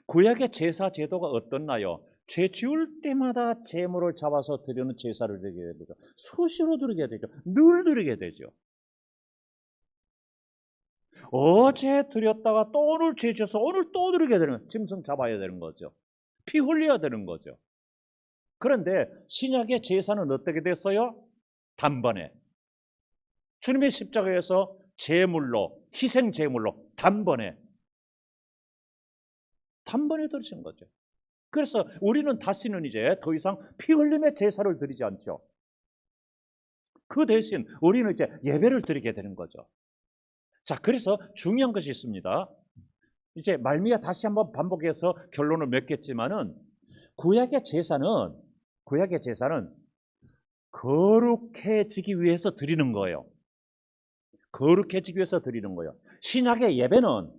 구약의 제사 제도가 어떻나요? 죄 지을 때마다 제물을 잡아서 드리는 제사를 드리게 되죠. 수시로 드리게 되죠. 늘 드리게 되죠. 어제 드렸다가 또 오늘 죄 지어서 오늘 또 드리게 되는, 짐승 잡아야 되는 거죠. 피 흘려야 되는 거죠. 그런데 신약의 제사는 어떻게 됐어요? 단번에 주님의 십자가에서 제물로, 희생 제물로 단번에 드리신 거죠. 그래서 우리는 다시는 이제 더 이상 피 흘림의 제사를 드리지 않죠. 그 대신 우리는 이제 예배를 드리게 되는 거죠. 자, 그래서 중요한 것이 있습니다. 이제 말미에 다시 한번 반복해서 결론을 맺겠지만은 구약의 제사는 거룩해지기 위해서 드리는 거예요. 거룩해지기 위해서 드리는 거예요. 신약의 예배는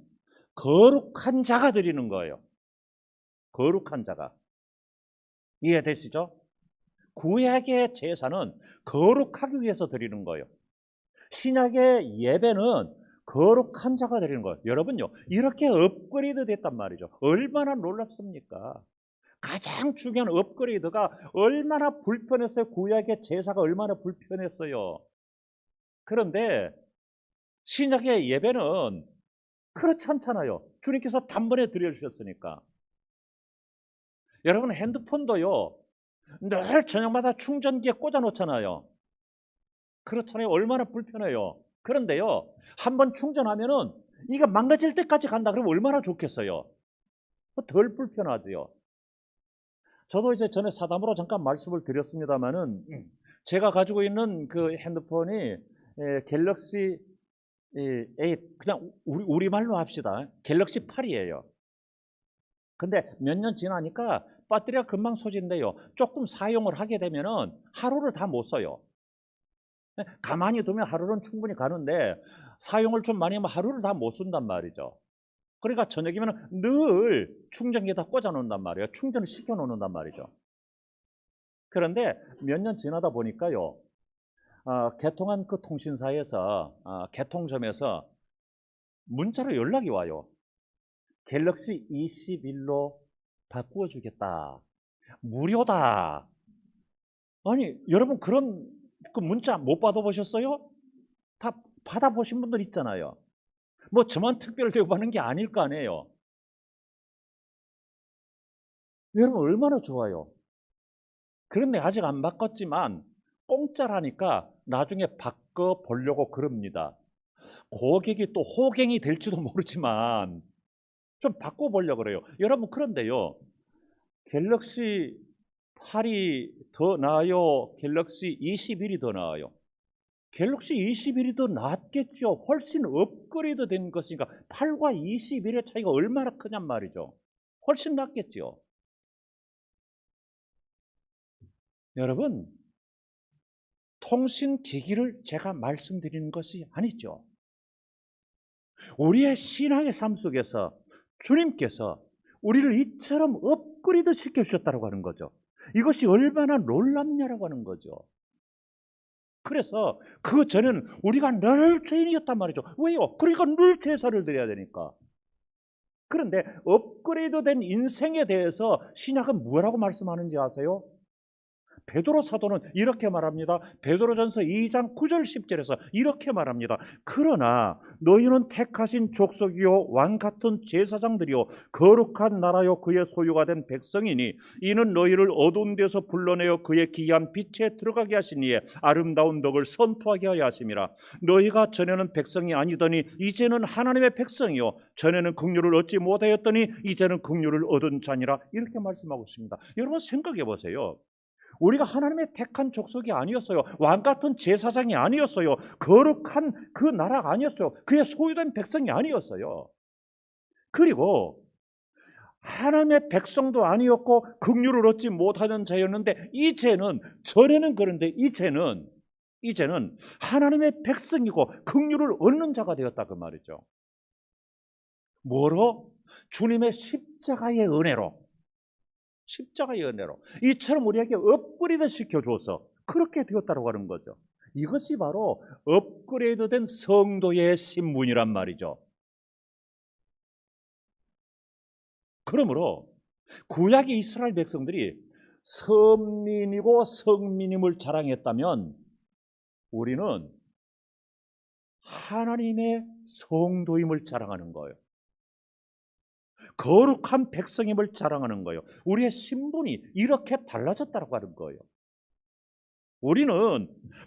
거룩한 자가 드리는 거예요. 거룩한 자가. 이해되시죠? 구약의 제사는 거룩하기 위해서 드리는 거예요. 신약의 예배는 거룩한 자가 드리는 거예요. 여러분요, 이렇게 업그레이드 됐단 말이죠. 얼마나 놀랍습니까? 가장 중요한 업그레이드가 얼마나 불편했어요. 구약의 제사가 얼마나 불편했어요. 그런데 신약의 예배는 그렇지 않잖아요. 주님께서 단번에 드려주셨으니까. 여러분, 핸드폰도요, 늘 저녁마다 충전기에 꽂아 놓잖아요. 그렇잖아요. 얼마나 불편해요. 그런데요, 한번 충전하면은 이게 망가질 때까지 간다 그러면 얼마나 좋겠어요. 덜 불편하지요. 저도 이제 전에 사담으로 잠깐 말씀을 드렸습니다만은 제가 가지고 있는 그 핸드폰이 갤럭시 8, 그냥 우리말로 합시다. 갤럭시 8이에요. 근데 몇 년 지나니까 배터리가 금방 소진돼요. 조금 사용을 하게 되면은 하루를 다 못 써요. 가만히 두면 하루는 충분히 가는데 사용을 좀 많이 하면 하루를 다 못 쓴단 말이죠. 그러니까 저녁이면 늘 충전기에다 꽂아 놓는단 말이에요. 충전을 시켜 놓는단 말이죠. 그런데 몇 년 지나다 보니까요, 개통한 그 통신사에서, 개통점에서 문자로 연락이 와요. 갤럭시 21로 바꾸어 주겠다. 무료다. 아니, 여러분 그런 그 문자 못 받아보셨어요? 다 받아보신 분들 있잖아요. 뭐 저만 특별히 받는 게 아닐 거 아니에요. 여러분 얼마나 좋아요. 그런데 아직 안 바꿨지만 공짜라니까 나중에 바꿔보려고 그럽니다. 고객이 또 호갱이 될지도 모르지만 좀 바꿔보려고 그래요. 여러분, 그런데요, 갤럭시 8이 더 나아요? 갤럭시 21이 더 나아요? 갤럭시 21이 더 낫겠죠. 훨씬 업그레이드 된 것이니까. 8과 21의 차이가 얼마나 크냔 말이죠. 훨씬 낫겠죠. 여러분, 통신기기를 제가 말씀드리는 것이 아니죠. 우리의 신앙의 삶 속에서 주님께서 우리를 이처럼 업그레이드 시켜주셨다고 하는 거죠. 이것이 얼마나 놀랍냐라고 하는 거죠. 그래서 그 전에는 우리가 늘 죄인이었단 말이죠. 왜요? 그러니까 늘 제사를 드려야 되니까. 그런데 업그레이드 된 인생에 대해서 신약은 뭐라고 말씀하는지 아세요? 베드로 사도는 이렇게 말합니다. 베드로전서 2장 9절 10절에서 이렇게 말합니다. 그러나 너희는 택하신 족속이요 왕 같은 제사장들이요 거룩한 나라요 그의 소유가 된 백성이니 이는 너희를 어두운 데서 불러내어 그의 기이한 빛에 들어가게 하시니에 아름다운 덕을 선포하게 하여 하심이라. 너희가 전에는 백성이 아니더니 이제는 하나님의 백성이요 전에는 긍휼을 얻지 못하였더니 이제는 긍휼을 얻은 자니라. 이렇게 말씀하고 있습니다. 여러분 생각해 보세요. 우리가 하나님의 택한 족속이 아니었어요. 왕 같은 제사장이 아니었어요. 거룩한 그 나라가 아니었어요. 그의 소유된 백성이 아니었어요. 그리고 하나님의 백성도 아니었고 긍휼을 얻지 못하는 자였는데 이제는, 전에는 그런데 이제는 이제는 하나님의 백성이고 긍휼을 얻는 자가 되었다 그 말이죠. 뭐로? 주님의 십자가의 은혜로. 십자가의 은혜로. 이처럼 우리에게 업그레이드 시켜줘서 그렇게 되었다고 하는 거죠. 이것이 바로 업그레이드된 성도의 신분이란 말이죠. 그러므로 구약의 이스라엘 백성들이 선민이고 성민임을 자랑했다면 우리는 하나님의 성도임을 자랑하는 거예요. 거룩한 백성임을 자랑하는 거예요. 우리의 신분이 이렇게 달라졌다고 하는 거예요. 우리는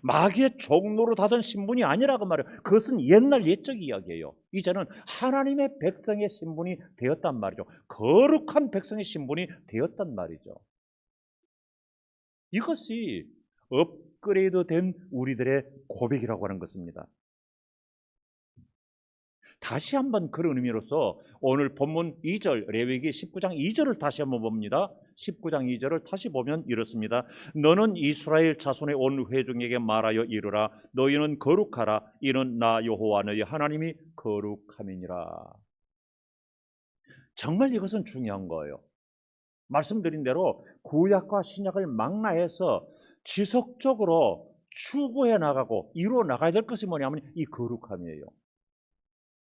마귀의 종로로 다던 신분이 아니라고 말해요. 그것은 옛날 옛적 이야기예요. 이제는 하나님의 백성의 신분이 되었단 말이죠. 거룩한 백성의 신분이 되었단 말이죠. 이것이 업그레이드된 우리들의 고백이라고 하는 것입니다. 다시 한번 그런 의미로서 오늘 본문 2절 레위기 19장 2절을 다시 한번 봅니다. 19장 2절을 다시 보면 이렇습니다. 너는 이스라엘 자손의 온 회중에게 말하여 이르라. 너희는 거룩하라. 이는 나 여호와 너희 하나님이 거룩함이니라. 정말 이것은 중요한 거예요. 말씀드린 대로 구약과 신약을 망라해서 지속적으로 추구해 나가고 이루어 나가야 될 것이 뭐냐면 이 거룩함이에요.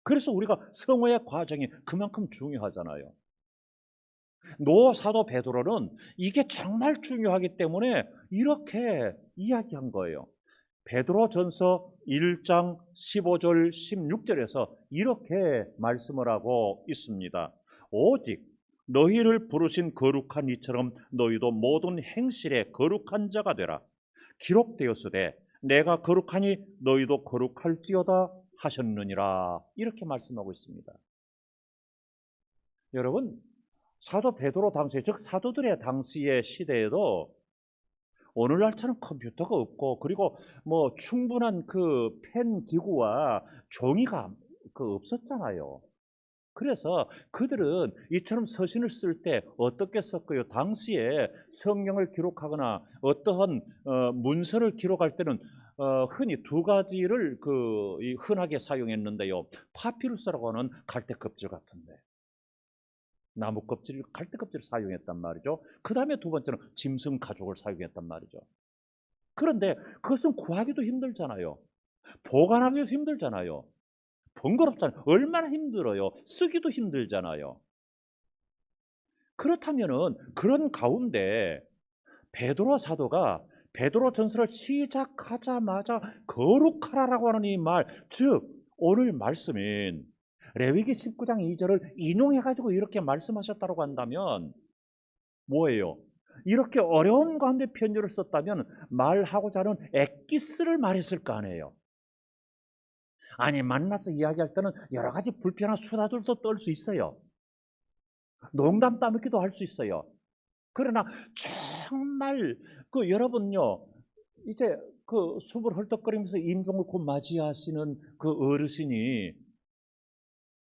그래서 우리가 성화의 과정이 그만큼 중요하잖아요. 사도 베드로는 이게 정말 중요하기 때문에 이렇게 이야기한 거예요. 베드로전서 1장 15절 16절에서 이렇게 말씀을 하고 있습니다. 오직 너희를 부르신 거룩한 이처럼 너희도 모든 행실에 거룩한 자가 되라. 기록되었으되 내가 거룩하니 너희도 거룩할지어다 하셨느니라. 이렇게 말씀하고 있습니다. 여러분, 사도 베드로 당시에, 즉 사도들의 당시의 시대에도 오늘날처럼 컴퓨터가 없고 그리고 뭐 충분한 그 펜 기구와 종이가 없었잖아요. 그래서 그들은 이처럼 서신을 쓸 때 어떻게 썼고요? 당시에 성경을 기록하거나 어떠한 문서를 기록할 때는 흔히 두 가지를 흔하게 사용했는데요. 파피루스라고 하는 갈대 껍질 같은데 나무 껍질, 갈대 껍질을 사용했단 말이죠. 그 다음에 두 번째는 짐승 가죽을 사용했단 말이죠. 그런데 그것은 구하기도 힘들잖아요. 보관하기도 힘들잖아요. 번거롭잖아요. 얼마나 힘들어요. 쓰기도 힘들잖아요. 그렇다면은 그런 가운데 베드로 사도가 베드로 전서를 시작하자마자 거룩하라라고 하는 이 말, 즉 오늘 말씀인 레위기 19장 2절을 인용해가지고 이렇게 말씀하셨다고 한다면 뭐예요? 이렇게 어려운 가운데 편지를 썼다면 말하고자 하는 엑기스를 말했을 거 아니에요. 아니, 만나서 이야기할 때는 여러 가지 불편한 수다들도 떨 수 있어요. 농담 따먹기도 할 수 있어요. 그러나 정말 여러분요, 이제 숨을 헐떡거리면서 임종을 곧 맞이하시는 그 어르신이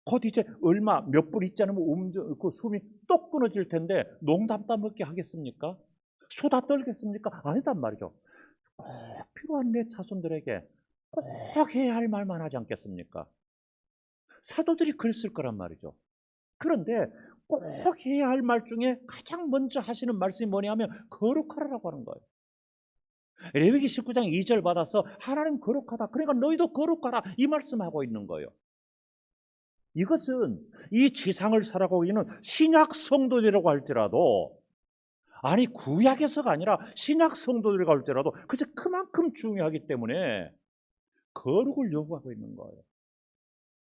곧 이제 몇 분 있지 않으면 숨이 똑 끊어질 텐데 농담 따먹게 하겠습니까? 수다 떨겠습니까? 아니단 말이죠. 꼭 필요한 내 자손들에게 꼭 해야 할 말만 하지 않겠습니까? 사도들이 그랬을 거란 말이죠. 그런데 꼭 해야 할 말 중에 가장 먼저 하시는 말씀이 뭐냐면 거룩하라고 하는 거예요. 레위기 19장 2절 받아서 하나님 거룩하다. 그러니까 너희도 거룩하라. 이 말씀하고 있는 거예요. 이것은 이 지상을 살아가고 있는 신약 성도들이라고 할지라도, 아니 구약에서가 아니라 신약 성도들이라고 할지라도 그것이 그만큼 중요하기 때문에 거룩을 요구하고 있는 거예요.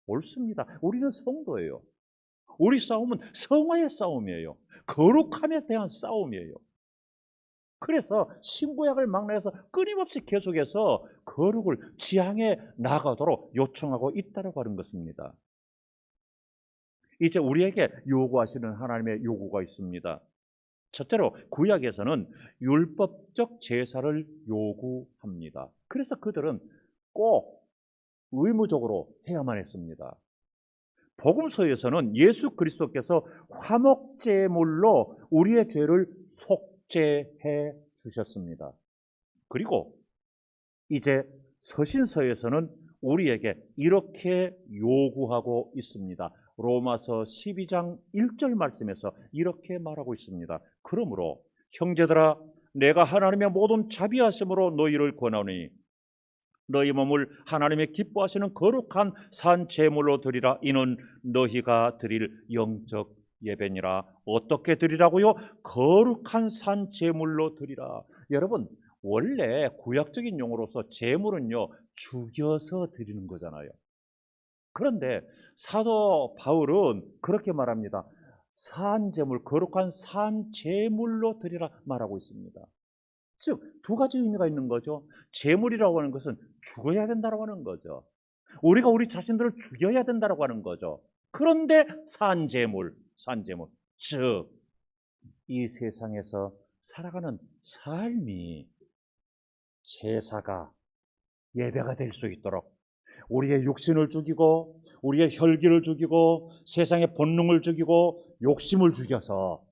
옳습니다. 우리는 성도예요. 우리 싸움은 성화의 싸움이에요. 거룩함에 대한 싸움이에요. 그래서 신구약을 망라해서 끊임없이 계속해서 거룩을 지향해 나가도록 요청하고 있다고 하는 것입니다. 이제 우리에게 요구하시는 하나님의 요구가 있습니다. 첫째로 구약에서는 율법적 제사를 요구합니다. 그래서 그들은 꼭 의무적으로 해야만 했습니다. 복음서에서는 예수 그리스도께서 화목제물로 우리의 죄를 속죄해 주셨습니다. 그리고 이제 서신서에서는 우리에게 이렇게 요구하고 있습니다. 로마서 12장 1절 말씀에서 이렇게 말하고 있습니다. 그러므로 형제들아, 내가 하나님의 모든 자비하심으로 너희를 권하노니 너희 몸을 하나님의 기뻐하시는 거룩한 산 제물로 드리라. 이는 너희가 드릴 영적 예배니라. 어떻게 드리라고요? 거룩한 산 제물로 드리라. 여러분, 원래 구약적인 용어로서 제물은요, 죽여서 드리는 거잖아요. 그런데 사도 바울은 그렇게 말합니다. 산 제물, 거룩한 산 제물로 드리라 말하고 있습니다. 즉, 두 가지 의미가 있는 거죠. 제물이라고 하는 것은 죽어야 된다고 하는 거죠. 우리가 우리 자신들을 죽여야 된다고 하는 거죠. 그런데 산 제물, 즉 이 세상에서 살아가는 삶이 제사가, 예배가 될 수 있도록 우리의 육신을 죽이고 우리의 혈기를 죽이고 세상의 본능을 죽이고 욕심을 죽여서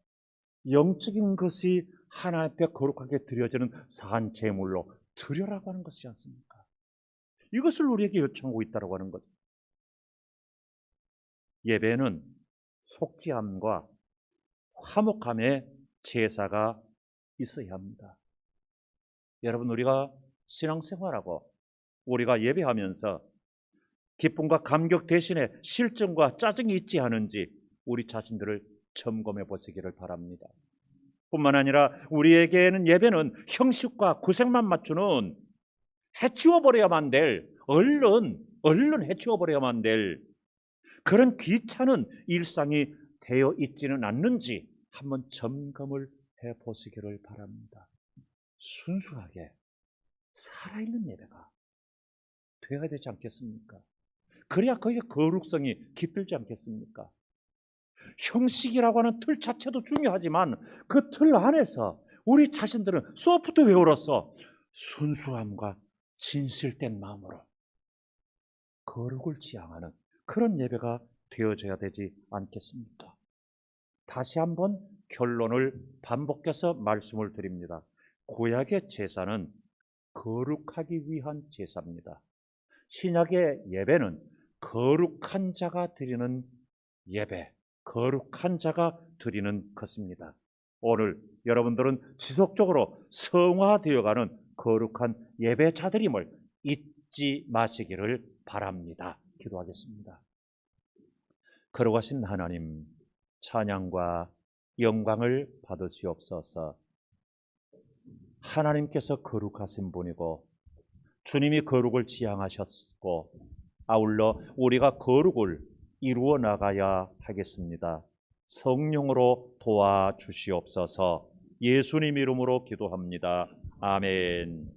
영적인 것이 하나님 앞에 거룩하게 드려지는 산 제물로 드려라고 하는 것이지 않습니까? 이것을 우리에게 요청하고 있다고 하는 거죠. 예배는 속죄함과 화목함의 제사가 있어야 합니다. 여러분, 우리가 신앙생활하고 우리가 예배하면서 기쁨과 감격 대신에 실증과 짜증이 있지 않은지 우리 자신들을 점검해 보시기를 바랍니다. 뿐만 아니라 우리에게는 예배는 형식과 구색만 맞추는 해치워버려야만 될, 얼른 해치워버려야만 될 그런 귀찮은 일상이 되어 있지는 않는지 한번 점검을 해보시기를 바랍니다. 순수하게 살아있는 예배가 되어야 되지 않겠습니까? 그래야 거기에 거룩성이 깃들지 않겠습니까? 형식이라고 하는 틀 자체도 중요하지만 그 틀 안에서 우리 자신들은 소프트웨어로서 순수함과 진실된 마음으로 거룩을 지향하는 그런 예배가 되어져야 되지 않겠습니까? 다시 한번 결론을 반복해서 말씀을 드립니다. 구약의 제사는 거룩하기 위한 제사입니다. 신약의 예배는 거룩한 자가 드리는 예배, 거룩한 자가 드리는 것입니다. 오늘 여러분들은 지속적으로 성화되어가는 거룩한 예배자들임을 잊지 마시기를 바랍니다. 기도하겠습니다. 거룩하신 하나님, 찬양과 영광을 받으시옵소서. 하나님께서 거룩하신 분이고 주님이 거룩을 지향하셨고 아울러 우리가 거룩을 이루어 나가야 하겠습니다. 성령으로 도와주시옵소서. 예수님 이름으로 기도합니다. 아멘.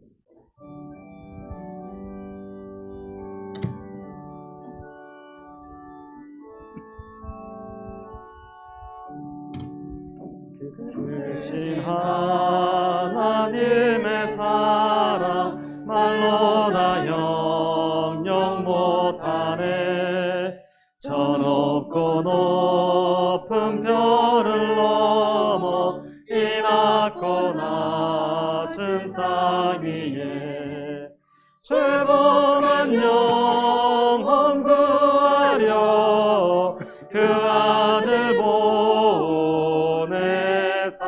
크신 하나님의 사랑 말로 다 영영 못하네. 저 높고 높은 별을 넘어 이 낮고 낮은 땅 위에 죄범한 영혼 구하려 그 아들 보내사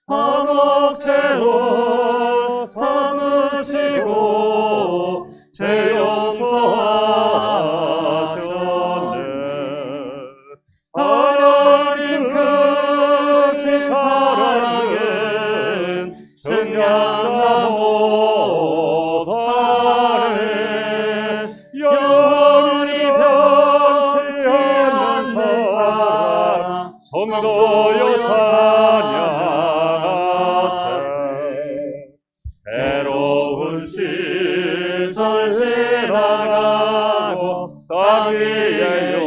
화목제로 삼으시고 죄 용서하셨네. 하나님 크신 사랑은 증량나 못하네. 영원히 변치 않는 사랑 성도여 찬양하세. 괴로운 시절 지나가고 땅 위에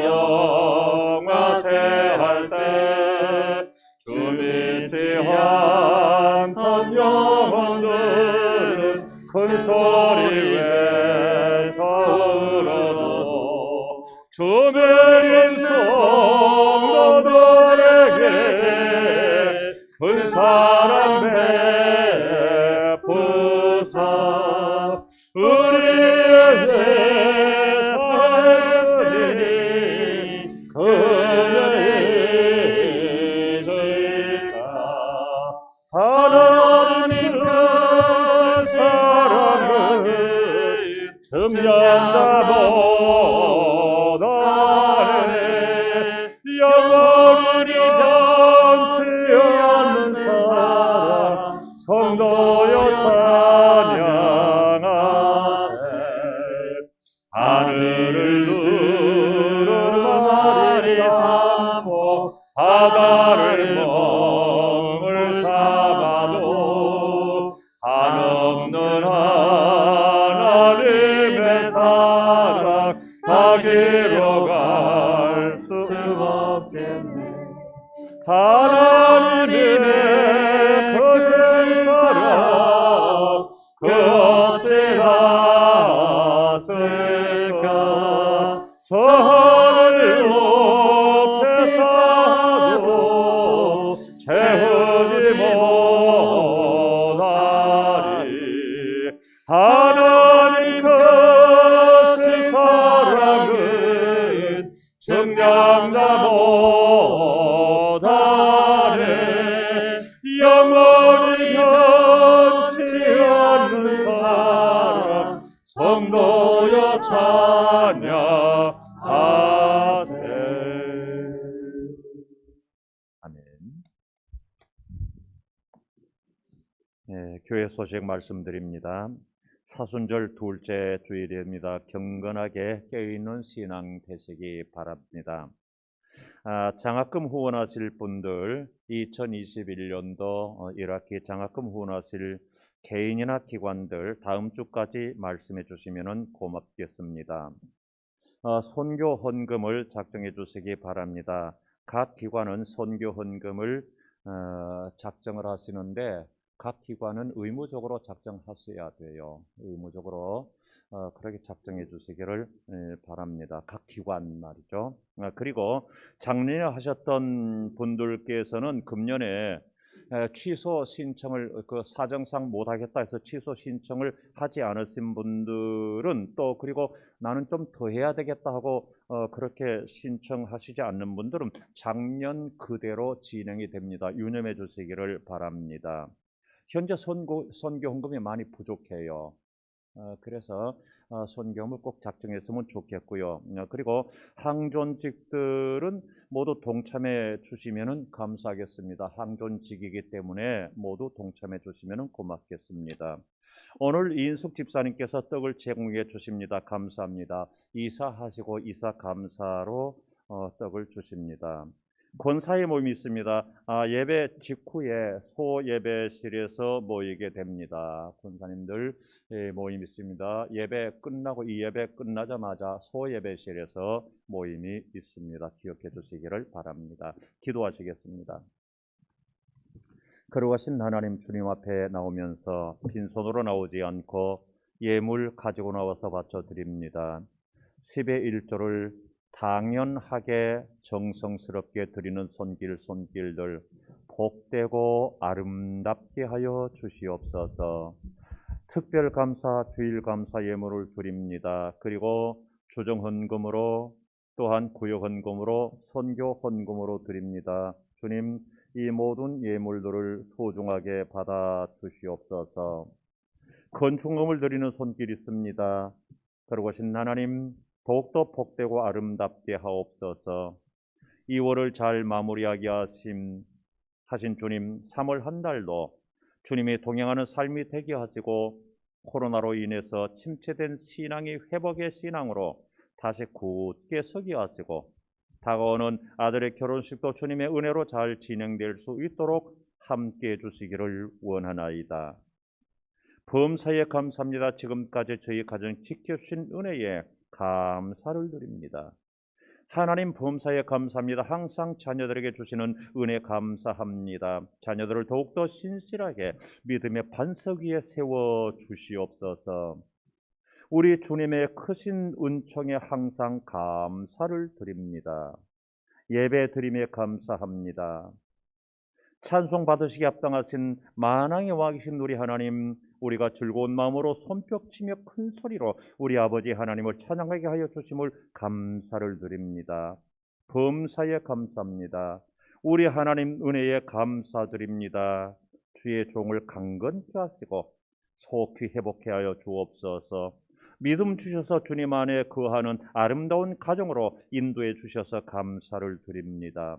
영화세할 때 주 믿지 않던 영혼들은 큰 소리 외쳐울어도 주 믿는 성도들에게 큰 사랑 베푸사 우리의 죄 사했으니 그는 잊을까. 하나님 그 사랑을 증명다 못하네. 영원히 변치 않는 사랑 성도여 찬양하세. 하늘을 두루마리 삼고 바다를 멍을 삼아도 한없는 하나님의 사랑 가기로 갈 수 없겠네. 하나님의 크신 사랑 그 어찌 닿았을까. 저 하늘 높에서도 채우지 못하리. 하나님 크신 사랑은 증량다 못하네. 영원히 변치 않는 사랑 성도여 찬양하세. 아멘. 교회 소식 말씀드립니다. 사순절 둘째 주일입니다. 경건하게 깨어있는 신앙 되시기 바랍니다. 장학금 후원하실 분들 2021년도 1학기 장학금 후원하실 개인이나 기관들 다음 주까지 말씀해 주시면 고맙겠습니다. 선교 헌금을 작성해 주시기 바랍니다. 각 기관은 선교 헌금을 작성을 하시는데 각 기관은 의무적으로 작성하셔야 돼요. 의무적으로 그렇게 작성해 주시기를 바랍니다. 각 기관 말이죠. 그리고 작년에 하셨던 분들께서는 금년에 취소 신청을 사정상 못하겠다 해서 취소 신청을 하지 않으신 분들은 또 그리고 나는 좀 더 해야 되겠다 하고 그렇게 신청하시지 않는 분들은 작년 그대로 진행이 됩니다. 유념해 주시기를 바랍니다. 현재 선교 헌금이 많이 부족해요. 그래서 선교험을 꼭 작성했으면 좋겠고요. 그리고 항존직들은 모두 동참해 주시면 감사하겠습니다. 항존직이기 때문에 모두 동참해 주시면 고맙겠습니다. 오늘 이인숙 집사님께서 떡을 제공해 주십니다. 감사합니다. 이사하시고 이사 감사로 떡을 주십니다. 권사의 모임이 있습니다. 예배 직후에 소예배실에서 모이게 됩니다. 권사님들 모임이 있습니다. 예배 끝나고 이 예배 끝나자마자 소예배실에서 모임이 있습니다. 기억해 주시기를 바랍니다. 기도하시겠습니다. 거룩하신 하나님 주님 앞에 나오면서 빈손으로 나오지 않고 예물 가지고 나와서 바쳐드립니다. 10의 1조를 당연하게 정성스럽게 드리는 손길들 복되고 아름답게 하여 주시옵소서. 특별 감사, 주일 감사 예물을 드립니다. 그리고 주정 헌금으로 또한 구역 헌금으로 선교 헌금으로 드립니다. 주님, 이 모든 예물들을 소중하게 받아 주시옵소서. 건축금을 드리는 손길이 있습니다. 거룩하신 하나님, 더욱더 복되고 아름답게 하옵소서. 2월을 잘 마무리하게 하신 주님, 3월 한 달도 주님이 동행하는 삶이 되게 하시고 코로나로 인해서 침체된 신앙이 회복의 신앙으로 다시 굳게 서게 하시고 다가오는 아들의 결혼식도 주님의 은혜로 잘 진행될 수 있도록 함께해 주시기를 원하나이다. 범사에 감사합니다. 지금까지 저희 가정 지켜주신 은혜에 감사를 드립니다. 하나님 범사에 감사합니다. 항상 자녀들에게 주시는 은혜 감사합니다. 자녀들을 더욱더 신실하게 믿음의 반석 위에 세워 주시옵소서. 우리 주님의 크신 은총에 항상 감사를 드립니다. 예배 드림에 감사합니다. 찬송 받으시기 합당하신 만왕의 왕이신 우리 하나님, 우리가 즐거운 마음으로 손뼉치며 큰 소리로 우리 아버지 하나님을 찬양하게 하여 주심을 감사를 드립니다. 범사에 감사합니다. 우리 하나님 은혜에 감사드립니다. 주의 종을 강건케 하시고 속히 회복케 하여 주옵소서. 믿음 주셔서 주님 안에 거하는 아름다운 가정으로 인도해 주셔서 감사를 드립니다.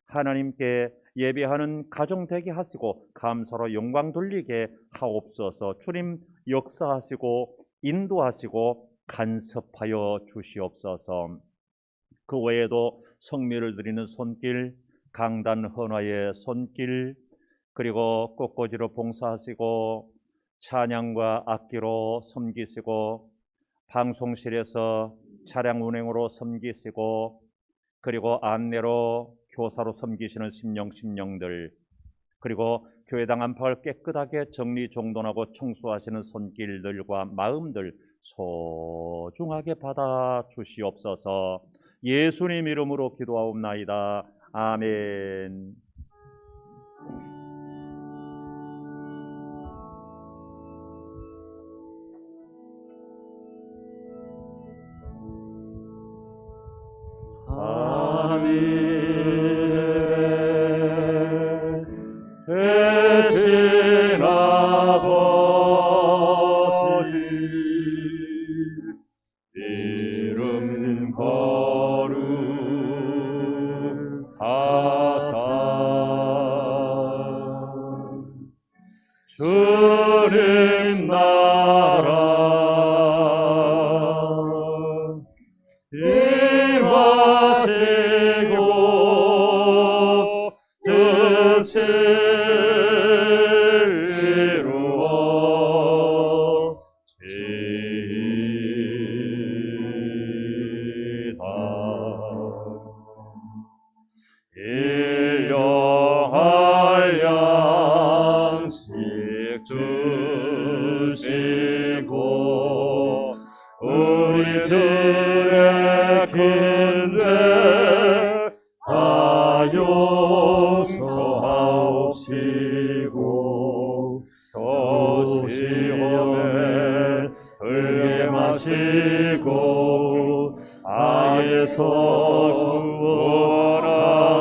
하나님께 예배하는 가정 되게 하시고 감사로 영광 돌리게 하옵소서. 주님 역사하시고 인도하시고 간섭하여 주시옵소서. 그 외에도 성미를 드리는 손길, 강단 헌화의 손길, 그리고 꽃꽂이로 봉사하시고 찬양과 악기로 섬기시고 방송실에서 차량 운행으로 섬기시고 그리고 안내로 교사로 섬기시는 심령들, 그리고 교회당 안팎을 깨끗하게 정리정돈하고 청소하시는 손길들과 마음들 소중하게 받아 주시옵소서. 예수님 이름으로 기도하옵나이다. 아멘. 대신 아버지 이름 거룩하사 주님 나라 임하시고 뜻을 일용할 양식 주시고 우리들의 빈죄 다 용서하옵시고 또 시험에 들게 마시고 악에서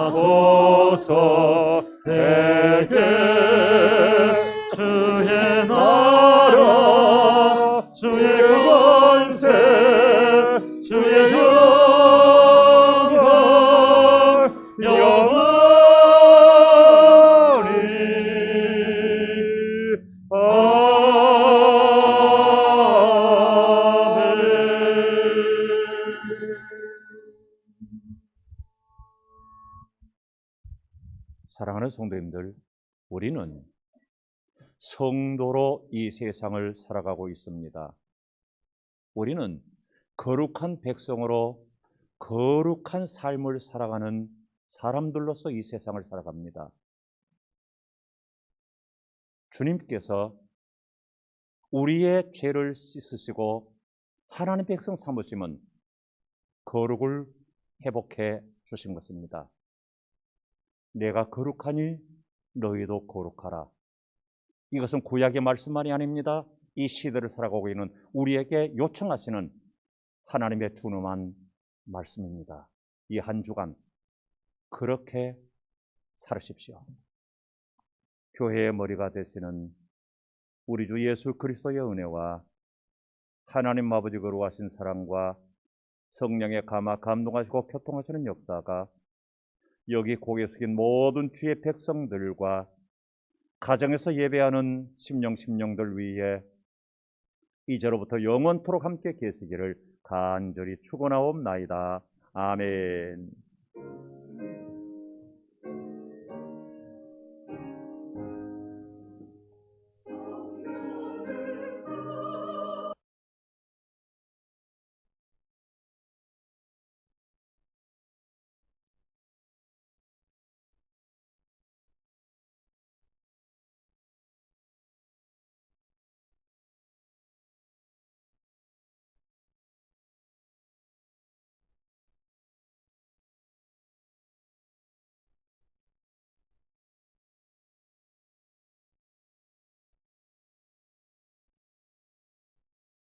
구원하소서. 대개 주의 나라 주의 권세 주의 영광 영원히 사랑하는 성도님들, 우리는 성도로 이 세상을 살아가고 있습니다. 우리는 거룩한 백성으로 거룩한 삶을 살아가는 사람들로서 이 세상을 살아갑니다. 주님께서 우리의 죄를 씻으시고 하나님 백성 삼으심은 거룩을 회복해 주신 것입니다. 내가 거룩하니 너희도 거룩하라. 이것은 구약의 말씀만이 아닙니다. 이 시대를 살아가고 있는 우리에게 요청하시는 하나님의 준엄한 말씀입니다. 이 한 주간 그렇게 살으십시오. 교회의 머리가 되시는 우리 주 예수 그리스도의 은혜와 하나님 아버지 거룩하신 사랑과 성령의 감화 감동하시고 교통하시는 역사가 여기 고개 숙인 모든 주의 백성들과 가정에서 예배하는 심령들 위에 이제로부터 영원토록 함께 계시기를 간절히 축원하옵나이다. 아멘.